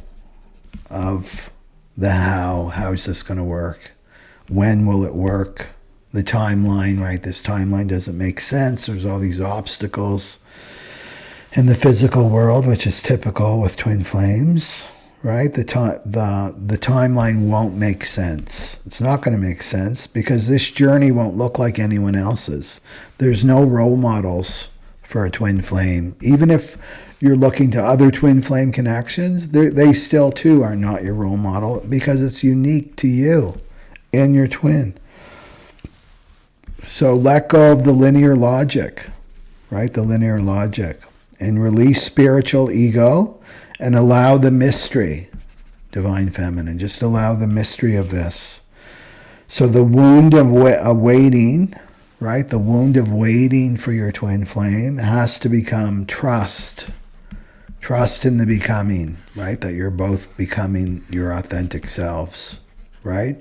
of the how. How's this going to work? When will it work? The timeline, right? This timeline doesn't make sense. There's all these obstacles in the physical world, which is typical with twin flames, right? The timeline won't make sense. It's not going to make sense because this journey won't look like anyone else's. There's no role models for a twin flame. Even if you're looking to other twin flame connections, they still too are not your role model because it's unique to you and your twin. So let go of the linear logic, right? The linear logic. And release spiritual ego and allow the mystery, divine feminine. Just allow the mystery of this. So the wound of waiting, right? The wound of waiting for your twin flame has to become trust. Trust in the becoming, right? That you're both becoming your authentic selves, right?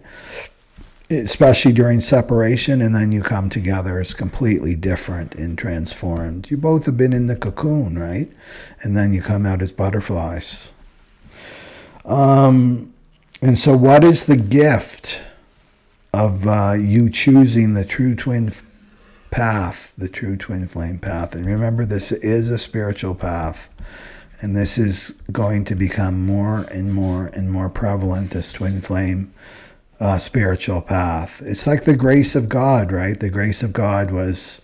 Especially during separation, and then you come together as completely different and transformed. You both have been in the cocoon, right? And then you come out as butterflies. And so what is the gift of you choosing the true twin path, the true twin flame path? And remember, this is a spiritual path. And this is going to become more and more and more prevalent, this twin flame spiritual path. It's like the grace of God, right? The grace of God was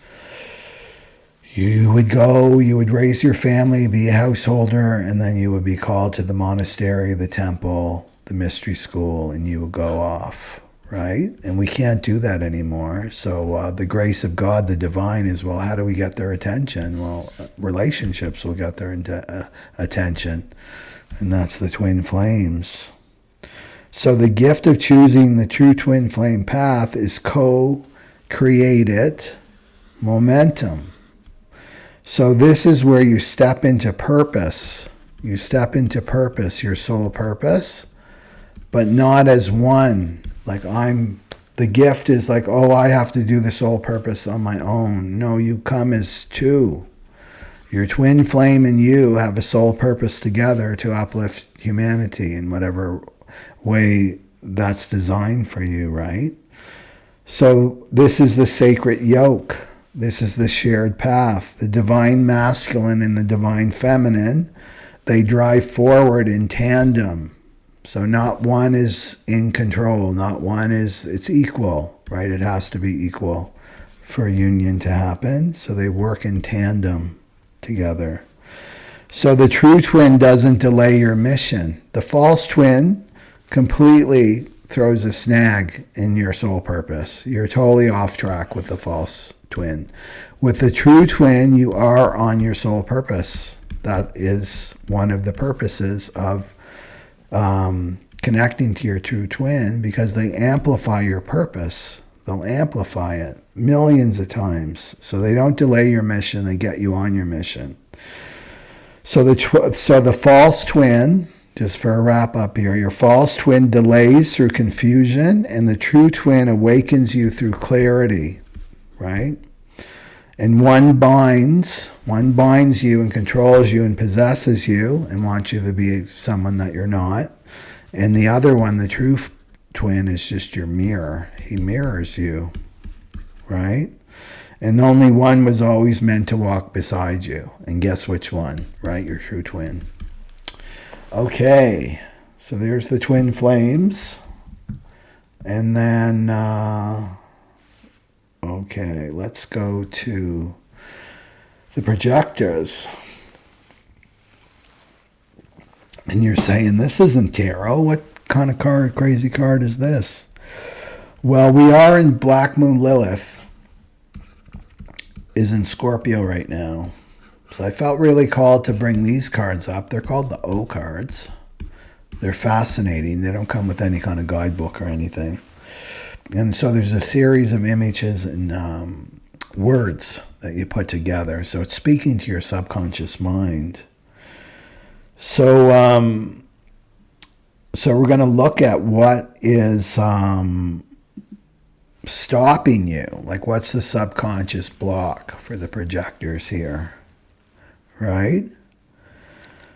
you would go, you would raise your family, be a householder, and then you would be called to the monastery, the temple, the mystery school, and you would go off, right? And we can't do that anymore. So the grace of God, the divine, is, well, how do we get their attention? Well, relationships will get their attention, and that's the twin flames. So the gift of choosing the true twin flame path is co-created momentum. So this is where you step into purpose. You step into purpose, your soul purpose, but not as one. Like the gift is like, oh, I have to do the soul purpose on my own. No, you come as two. Your twin flame and you have a soul purpose together to uplift humanity in whatever way that's designed for you, right? So this is the sacred yoke. This is the shared path. The divine masculine and the divine feminine, they drive forward in tandem. So not one is in control, not one is, it's equal, right? It has to be equal for a union to happen. So they work in tandem together. So the true twin doesn't delay your mission. The false twin completely throws a snag in your soul purpose. You're totally off track with the false twin. With the true twin, you are on your soul purpose. That is one of the purposes of connecting to your true twin, because they amplify your purpose. They'll amplify it millions of times. So they don't delay your mission. They get you on your mission. So the false twin, just for a wrap up here, your false twin delays through confusion, and the true twin awakens you through clarity, right? And one binds you and controls you and possesses you and wants you to be someone that you're not. And the other one, the true twin, is just your mirror. He mirrors you, right? And only one was always meant to walk beside you. And guess which one, right? Your true twin. Okay, so there's the twin flames. And then, okay, let's go to the projectors. And you're saying, this isn't tarot. What kind of card, crazy card is this? Well, we are in Black Moon Lilith is in Scorpio right now. So I felt really called to bring these cards up. They're called the O cards. They're fascinating. They don't come with any kind of guidebook or anything. And so there's a series of images and words that you put together. So it's speaking to your subconscious mind. So we're going to look at what is stopping you. Like, what's the subconscious block for the projectors here? Right?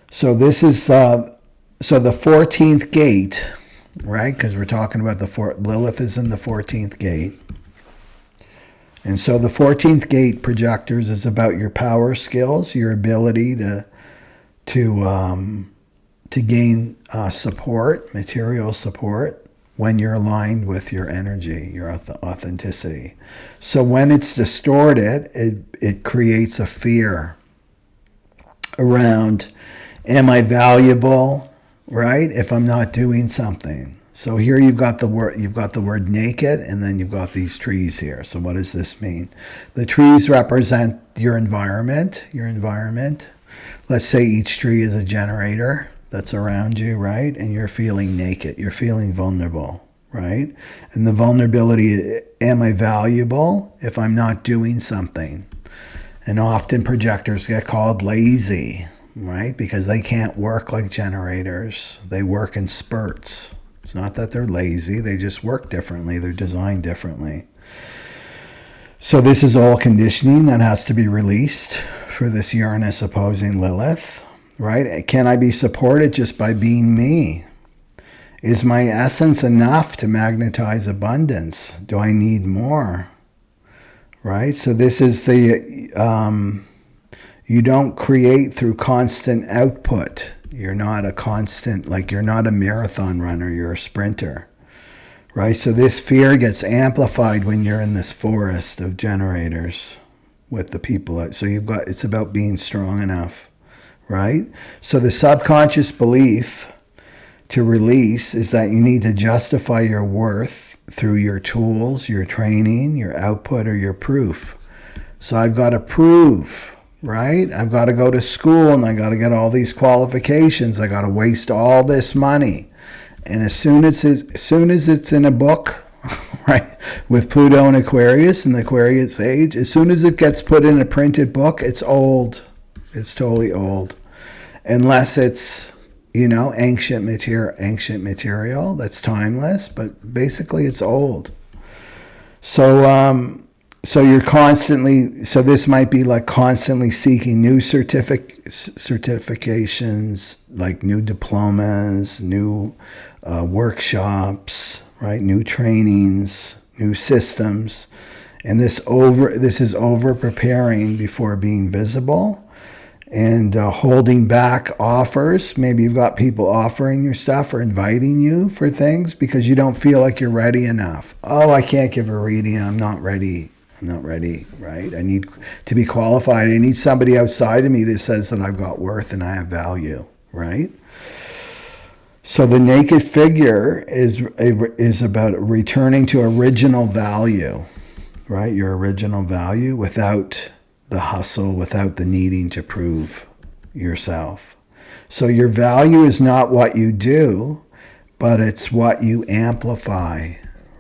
So this is so the 14th gate, right? Because we're talking about Lilith is in the 14th gate. And so the 14th gate, projectors, is about your power skills, your ability to gain support, material support, when you're aligned with your energy, your authenticity. So when it's distorted, it creates a fear around, am I valuable, right? If I'm not doing something. So here you've got the word naked, and then you've got these trees here. So what does this mean? The trees represent your environment. Let's say each tree is a generator that's around you, right? And you're feeling naked. You're feeling vulnerable, right? And the vulnerability, am I valuable if I'm not doing something? And often projectors get called lazy, right? Because they can't work like generators. They work in spurts. It's not that they're lazy. They just work differently. They're designed differently. So this is all conditioning that has to be released for this Uranus opposing Lilith. Right? Can I be supported just by being me? Is my essence enough to magnetize abundance? Do I need more? Right? So this is the, you don't create through constant output. You're not a constant, like you're not a marathon runner, you're a sprinter. Right? So this fear gets amplified when you're in this forest of generators with the people. So it's about being strong enough. Right? So the subconscious belief to release is that you need to justify your worth through your tools, your training, your output, or your proof. So I've got to prove, right? I've got to go to school and I got to get all these qualifications. I got to waste all this money. And as soon as it's in a book, right, with Pluto and Aquarius and the Aquarius age, as soon as it gets put in a printed book, it's old. It's totally old, unless it's, ancient material that's timeless. But basically, it's old. So, you're constantly. So this might be like constantly seeking new certifications, like new diplomas, new workshops, right? New trainings, new systems, and this is over preparing before being visible. And holding back offers. Maybe you've got people offering your stuff or inviting you for things because you don't feel like you're ready enough. Oh, I can't give a reading. I'm not ready, right? I need to be qualified. I need somebody outside of me that says that I've got worth and I have value, right? So the naked figure is about returning to original value, right? Your original value without the hustle, without the needing to prove yourself. So your value is not what you do, but it's what you amplify,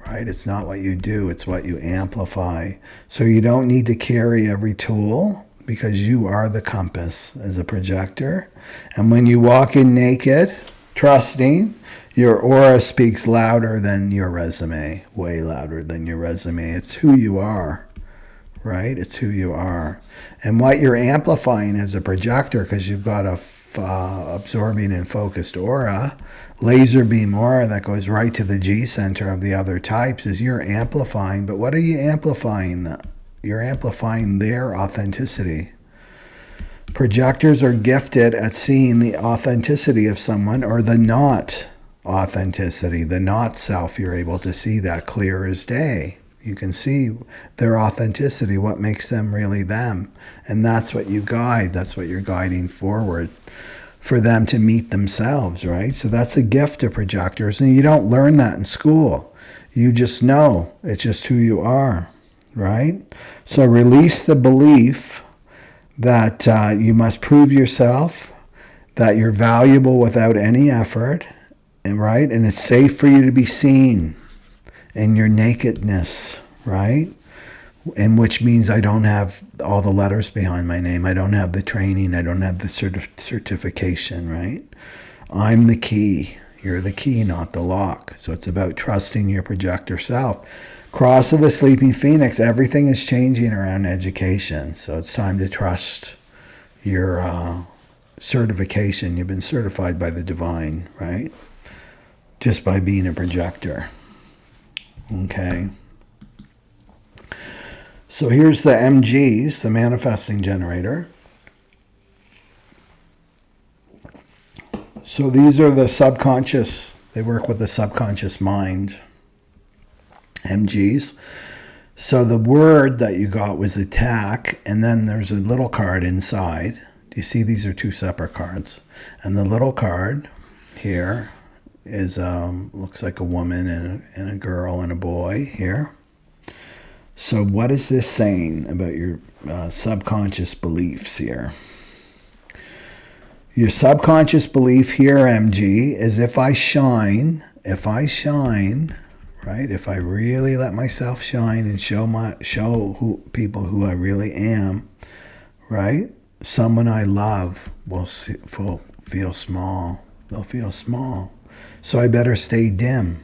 right? It's not what you do, it's what you amplify. So you don't need to carry every tool because you are the compass as a projector. And when you walk in naked, trusting, your aura speaks louder than your resume, way louder than your resume. It's who you are. Right? It's who you are. And what you're amplifying as a projector, because you've got a absorbing and focused aura, laser beam aura that goes right to the G center of the other types, is you're amplifying. But what are you amplifying? You're amplifying their authenticity. Projectors are gifted at seeing the authenticity of someone, or the not authenticity, the not self. You're able to see that clear as day. You can see their authenticity, what makes them really them. And that's what you guide. That's what you're guiding forward for them to meet themselves, right? So that's a gift to projectors. And you don't learn that in school. You just know. It's just who you are, right? So release the belief that you must prove yourself, that you're valuable without any effort, and right? And it's safe for you to be seen in your nakedness, right? And which means I don't have all the letters behind my name. I don't have the training. I don't have the certification, right? I'm the key. You're the key, not the lock. So it's about trusting your projector self. Cross of the Sleeping Phoenix, everything is changing around education. So it's time to trust your certification. You've been certified by the divine, right? Just by being a projector. Okay. So here's the MGs, the manifesting generator. So these are the subconscious, they work with the subconscious mind, MGs. So the word that you got was attack, and then there's a little card inside. Do you see these are two separate cards? And the little card here is, looks like a woman and a girl and a boy here. So what is this saying about your subconscious beliefs here? Your subconscious belief here, MG, is if I shine, right? If I really let myself shine and show people who I really am, right? Someone I love will feel small. They'll feel small. So I better stay dim.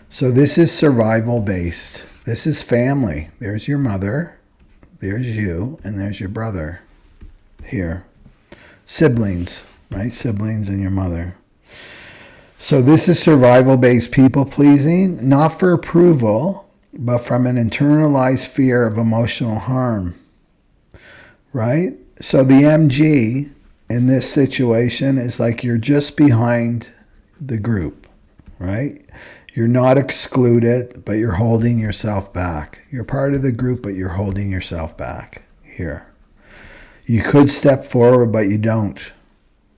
So this is survival based. This is family. There's your mother, there's you, and there's your brother here. Siblings, right? Siblings and your mother. So this is survival-based people-pleasing, not for approval, but from an internalized fear of emotional harm, right? So the MG in this situation is like you're just behind the group, right? You're not excluded, but you're holding yourself back. You're part of the group, but you're holding yourself back here. You could step forward, but you don't.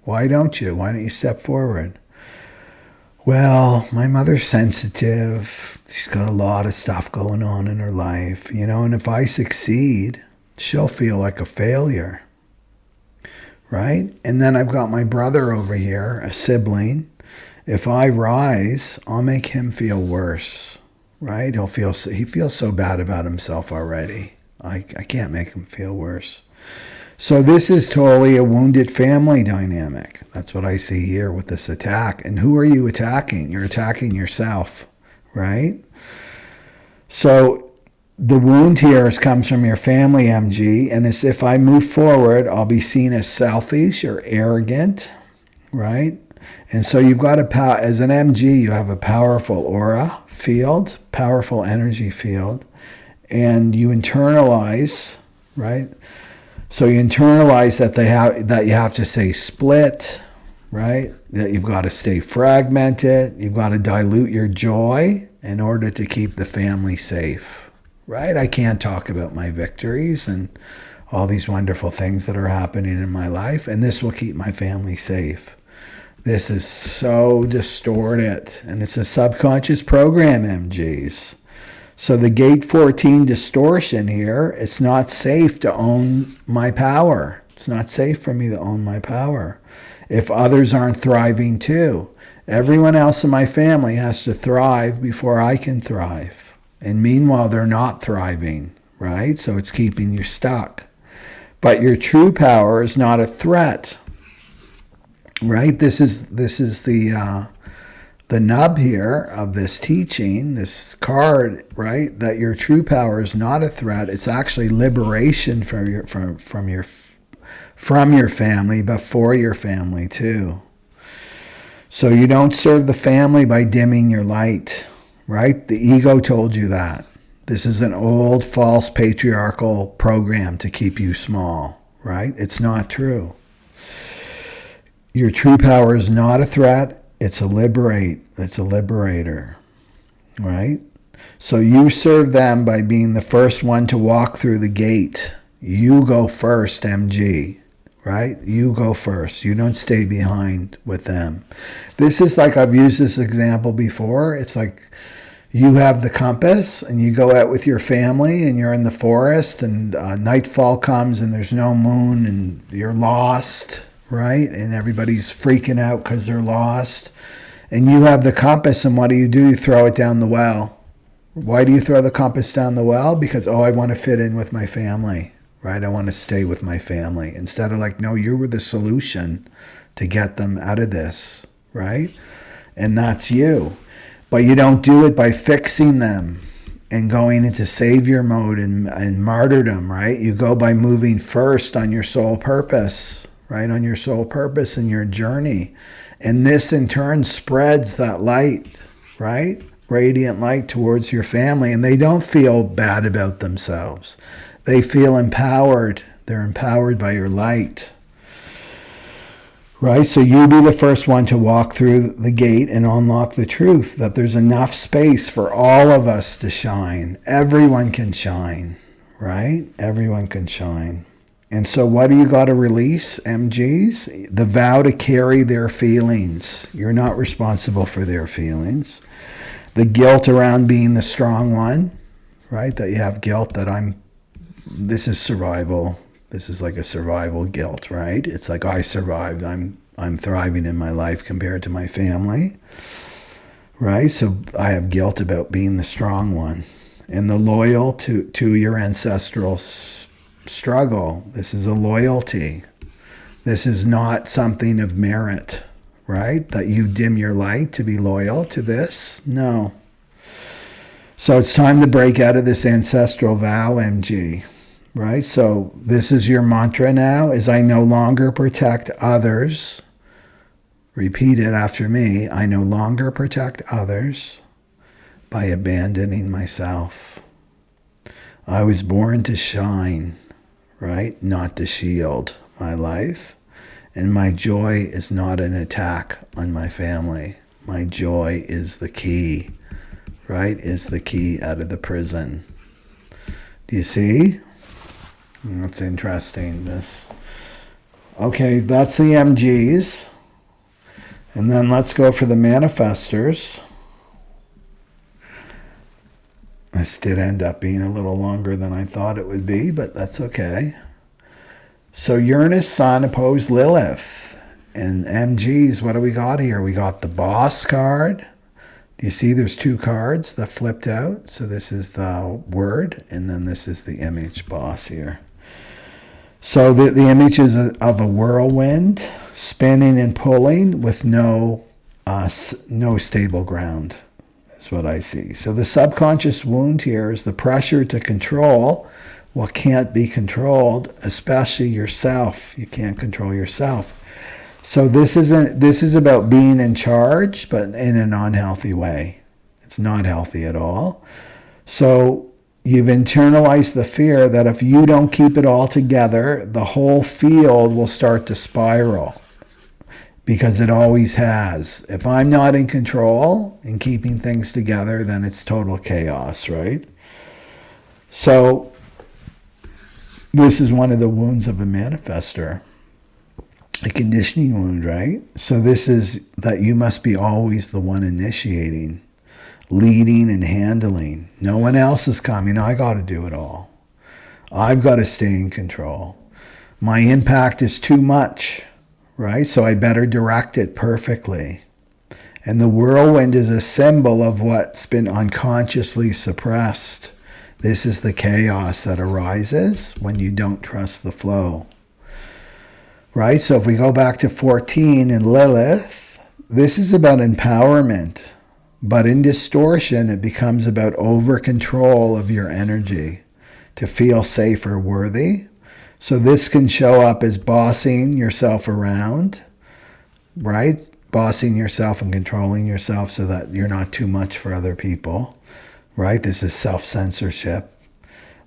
Why don't you? Why don't you step forward? Well, my mother's sensitive. She's got a lot of stuff going on in her life, you know, and if I succeed, she'll feel like a failure, right? And then I've got my brother over here, a sibling. If I rise, I'll make him feel worse, right? He feels so bad about himself already. I can't make him feel worse. So this is totally a wounded family dynamic. That's what I see here with this attack. And who are you attacking? You're attacking yourself, right? So the wound here comes from your family, MG, and it's if I move forward, I'll be seen as selfish or arrogant, right? And so you've got as an MG, you have a powerful aura field, powerful energy field, and you internalize, right? So you internalize that you have to stay split, right? That you've got to stay fragmented. You've got to dilute your joy in order to keep the family safe, right? I can't talk about my victories and all these wonderful things that are happening in my life, and this will keep my family safe. This is so distorted, and it's a subconscious program, MGs. So the gate 14 distortion here, it's not safe to own my power. It's not safe for me to own my power. If others aren't thriving too, everyone else in my family has to thrive before I can thrive. And meanwhile, they're not thriving, right? So it's keeping you stuck. But your true power is not a threat, right? This is the nub here of this teaching, this card, right? That your true power is not a threat. It's actually liberation from your family, but for your family too. So you don't serve the family by dimming your light, right? The ego told you that. This is an old, false patriarchal program to keep you small, right? It's not true. Your true power is not a threat. It's a liberator, right? So you serve them by being the first one to walk through the gate. You go first, MG, right? You go first. You don't stay behind with them. This is like, I've used this example before. It's like you have the compass and you go out with your family and you're in the forest and nightfall comes and there's no moon and you're lost, right? And everybody's freaking out because they're lost. And you have the compass, and what do? You throw it down the well. Why do you throw the compass down the well? Because, I want to fit in with my family, right? I want to stay with my family. Instead of like, no, you were the solution to get them out of this, right? And that's you. But you don't do it by fixing them and going into savior mode and martyrdom, right? You go by moving first on your soul purpose, right? On your soul purpose and your journey. And this in turn spreads that light, right? Radiant light towards your family. And they don't feel bad about themselves. They feel empowered. They're empowered by your light. Right? So you be the first one to walk through the gate and unlock the truth that there's enough space for all of us to shine. Everyone can shine, right? Everyone can shine. And so what do you got to release, MGs? The vow to carry their feelings. You're not responsible for their feelings. The guilt around being the strong one, right? That you have guilt that this is survival. This is like a survival guilt, right? It's like I survived. I'm thriving in my life compared to my family, right? So I have guilt about being the strong one. And the loyal to your ancestral struggle. This is a loyalty. This is not something of merit, right? That you dim your light to be loyal to this. No. So it's time to break out of this ancestral vow, MG, right? So this is your mantra now, is I no longer protect others. Repeat it after me. I no longer protect others by abandoning myself. I was born to shine, right? Not to shield my life. And my joy is not an attack on my family. My joy is the key, right? Is the key out of the prison. Do you see? That's interesting. Okay, that's the MGs. And then let's go for the manifestors. This did end up being a little longer than I thought it would be, but that's okay. So Uranus, Sun opposed Lilith. And MGs, what do we got here? We got the Boss card. Do you see there's two cards that flipped out? So this is the word, and then this is the image, Boss, here. So the image is of a whirlwind, spinning and pulling with no stable ground. That's what I see. So the subconscious wound here is the pressure to control what can't be controlled, especially yourself. You can't control yourself. So this is about being in charge, but in an unhealthy way. It's not healthy at all. So you've internalized the fear that if you don't keep it all together, the whole field will start to spiral. Because it always has. If I'm not in control and keeping things together, then it's total chaos, right? So this is one of the wounds of a manifestor. A conditioning wound, right? So this is that you must be always the one initiating, leading and handling. No one else is coming. I got to do it all. I've got to stay in control. My impact is too much, right? So I better direct it perfectly. And the whirlwind is a symbol of what's been unconsciously suppressed. This is the chaos that arises when you don't trust the flow. Right? So if we go back to 14 in Lilith, this is about empowerment. But in distortion, it becomes about over-control of your energy to feel safe or worthy. So this can show up as bossing yourself around, right? Bossing yourself and controlling yourself so that you're not too much for other people, right? This is self-censorship.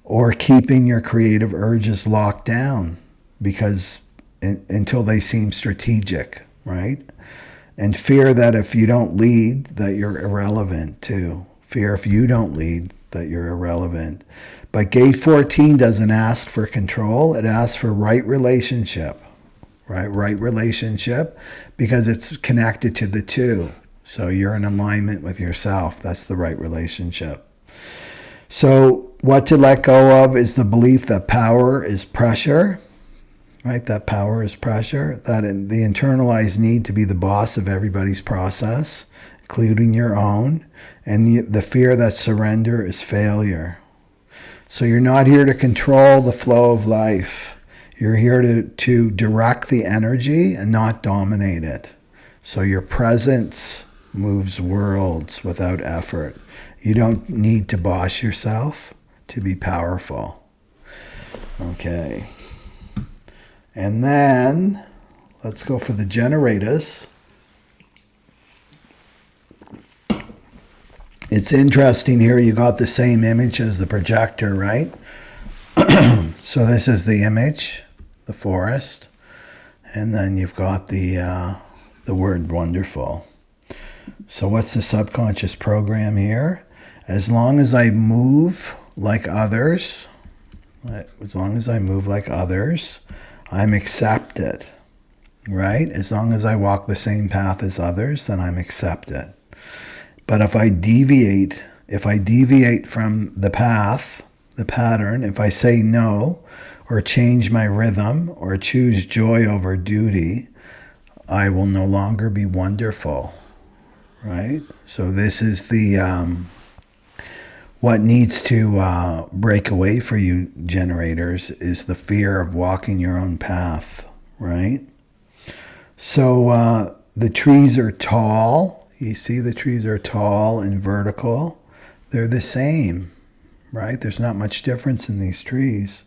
Or keeping your creative urges locked down because until they seem strategic, right? And fear that if you don't lead, that you're irrelevant too. Fear if you don't lead, that you're irrelevant. But gate 14 doesn't ask for control. It asks for right relationship, right? Right relationship, because it's connected to the two. So you're in alignment with yourself. That's the right relationship. So what to let go of is the belief that power is pressure, right? That power is pressure, that the internalized need to be the boss of everybody's process, including your own, and the fear that surrender is failure. So you're not here to control the flow of life. You're here to direct the energy and not dominate it. So your presence moves worlds without effort. You don't need to boss yourself to be powerful. Okay. And then let's go for the generators. It's interesting here, you got the same image as the projector, right? So this is the image, the forest. And then you've got the word wonderful. So what's the subconscious program here? As long as I move like others, I'm accepted, right? As long as I walk the same path as others, then I'm accepted. But if I deviate from the path, the pattern, if I say no, or change my rhythm, or choose joy over duty, I will no longer be wonderful, right? So this is the what needs to break away for you generators is the fear of walking your own path, right? So the trees are tall. You see the trees are tall and vertical. They're the same, right? There's not much difference in these trees.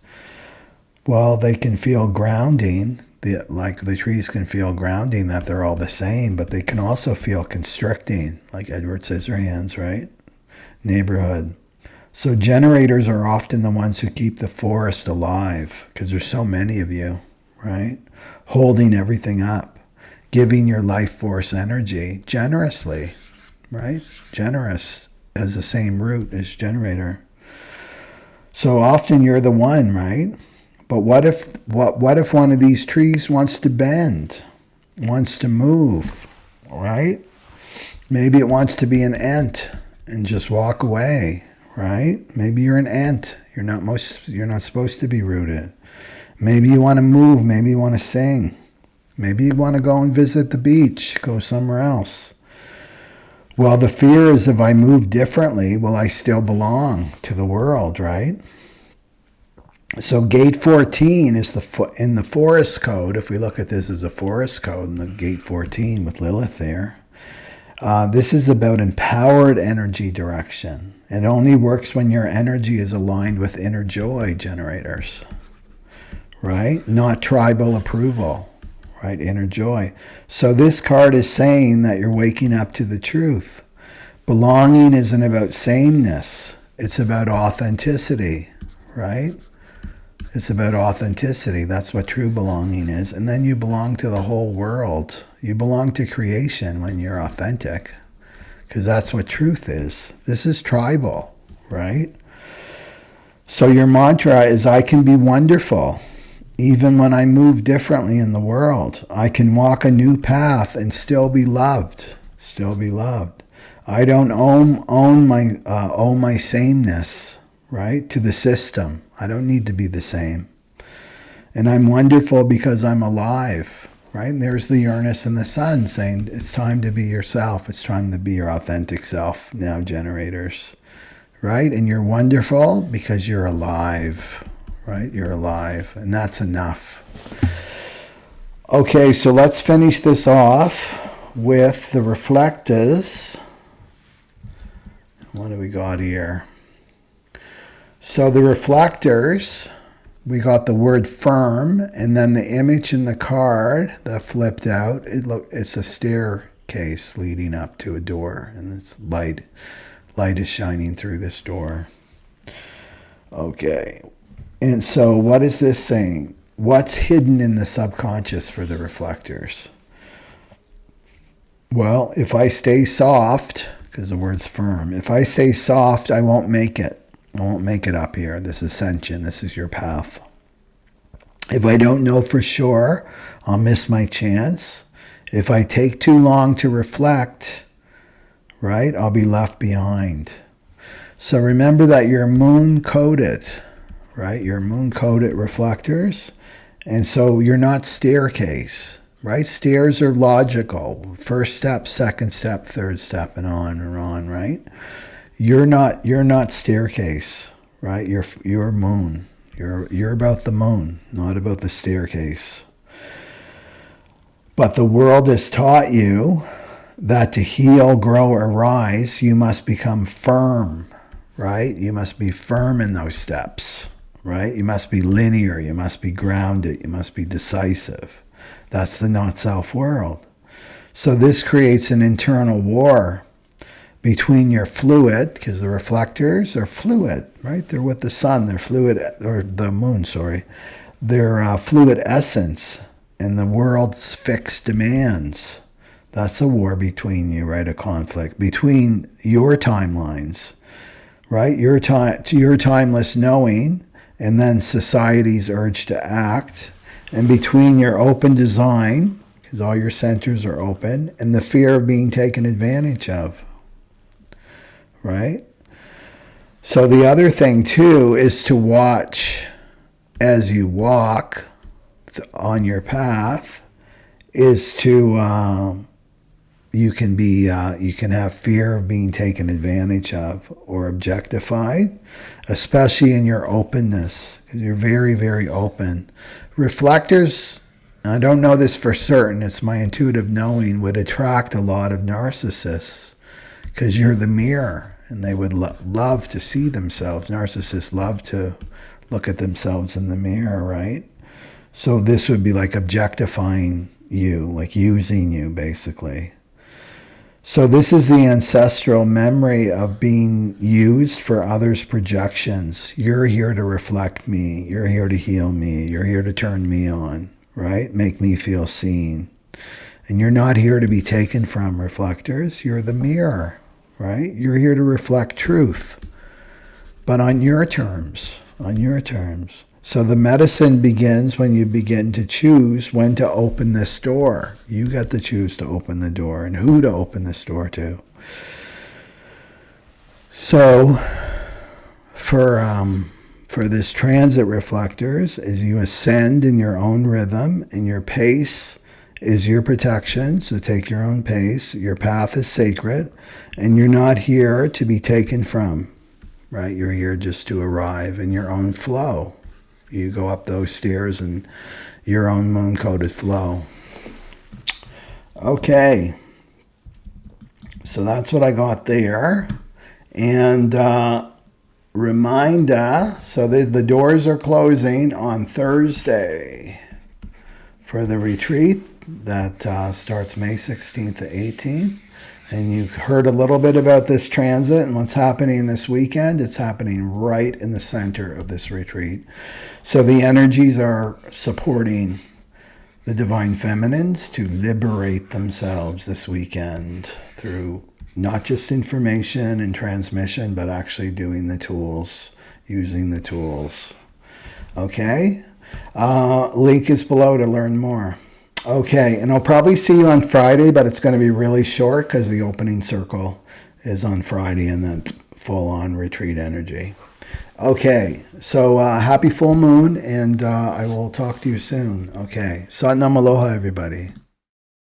Well, they can feel grounding. The trees can feel grounding that they're all the same, but they can also feel constricting, like Edward Scissorhands, right? Neighborhood. So generators are often the ones who keep the forest alive because there's so many of you, right? Holding everything up, giving your life force energy generously, right? Generous has the same root as generator. So often you're the one, right? But what if one of these trees wants to bend, wants to move, right? Maybe it wants to be an ant and just walk away, right? Maybe you're an ant. You're not supposed to be rooted. Maybe you want to move. Maybe you want to sing. Maybe you want to go and visit the beach, go somewhere else. Well, the fear is if I move differently, will I still belong to the world, right? So gate 14 is in the forest code. If we look at this as a forest code in the gate 14 with Lilith there, this is about empowered energy direction. It only works when your energy is aligned with inner joy generators, right? Not tribal approval, right? Inner joy. So this card is saying that you're waking up to the truth. Belonging isn't about sameness. It's about authenticity, right? It's about authenticity. That's what true belonging is. And then you belong to the whole world. You belong to creation when you're authentic, because that's what truth is. This is tribal, right? So your mantra is, I can be wonderful even when I move differently in the world. I can walk a new path and still be loved. Still be loved. I don't owe my sameness, right, to the system. I don't need to be the same. And I'm wonderful because I'm alive, right? And there's the Uranus and the Sun saying it's time to be yourself. It's time to be your authentic self now, generators, right? And you're wonderful because you're alive, right? You're alive, and that's enough. Okay, so let's finish this off with the reflectors. What do we got here? So the reflectors, we got the word firm, and then the image in the card that flipped out, it's a staircase leading up to a door, and it's light light is shining through this door. Okay. And so what is this saying? What's hidden in the subconscious for the reflectors? Well, if I stay soft, because the word's firm, if I stay soft, I won't make it. I won't make it up here. This ascension, this is your path. If I don't know for sure, I'll miss my chance. If I take too long to reflect, right, I'll be left behind. So remember that you're moon-coded, right? You're moon-coded reflectors. And so you're not staircase, right? Stairs are logical. First step, second step, third step, and on, right? You're not staircase, right? You're moon. You're about the moon, not about the staircase. But the world has taught you that to heal, grow, or rise, you must become firm, right? You must be firm in those steps, right? You must be linear. You must be grounded. You must be decisive. That's the not-self world. So this creates an internal war between your fluid, because the reflectors are fluid, right? They're with the sun. They're fluid, or the moon, sorry. They're fluid essence and the world's fixed demands. That's a war between you, right? A conflict between your timelines, right? Your timeless knowing, and then society's urge to act, and between your open design, because all your centers are open, and the fear of being taken advantage of, right? So the other thing too is to watch as you walk on your path, is to you can have fear of being taken advantage of or objectified, especially in your openness, because you're very, very open. Reflectors, I don't know this for certain, it's my intuitive knowing, would attract a lot of narcissists because you're the mirror, and they would love to see themselves. Narcissists love to look at themselves in the mirror, right? So this would be like objectifying you, like using you, basically. So this is the ancestral memory of being used for others' projections. You're here to reflect me. You're here to heal me. You're here to turn me on, right? Make me feel seen. And you're not here to be taken from, reflectors. You're the mirror, right? You're here to reflect truth, but on your terms, on your terms. So the medicine begins when you begin to choose when to open this door. You get to choose to open the door and who to open this door to. So for this transit, reflectors, as you ascend in your own rhythm, and your pace is your protection, so take your own pace. Your path is sacred, and you're not here to be taken from, right? You're here just to arrive in your own flow. You go up those stairs in your own moon-coded flow. Okay. So that's what I got there. And reminder, so the doors are closing on Thursday for the retreat that starts May 16th to 18th. And you've heard a little bit about this transit and what's happening this weekend. It's happening right in the center of this retreat. So the energies are supporting the divine feminines to liberate themselves this weekend through not just information and transmission, but actually doing the tools, using the tools. Okay? Link is below to learn more. Okay, and I'll probably see you on Friday, but it's going to be really short because the opening circle is on Friday and then full-on retreat energy. Okay, so happy full moon, and I will talk to you soon. Okay, Sat Nam Aloha, everybody.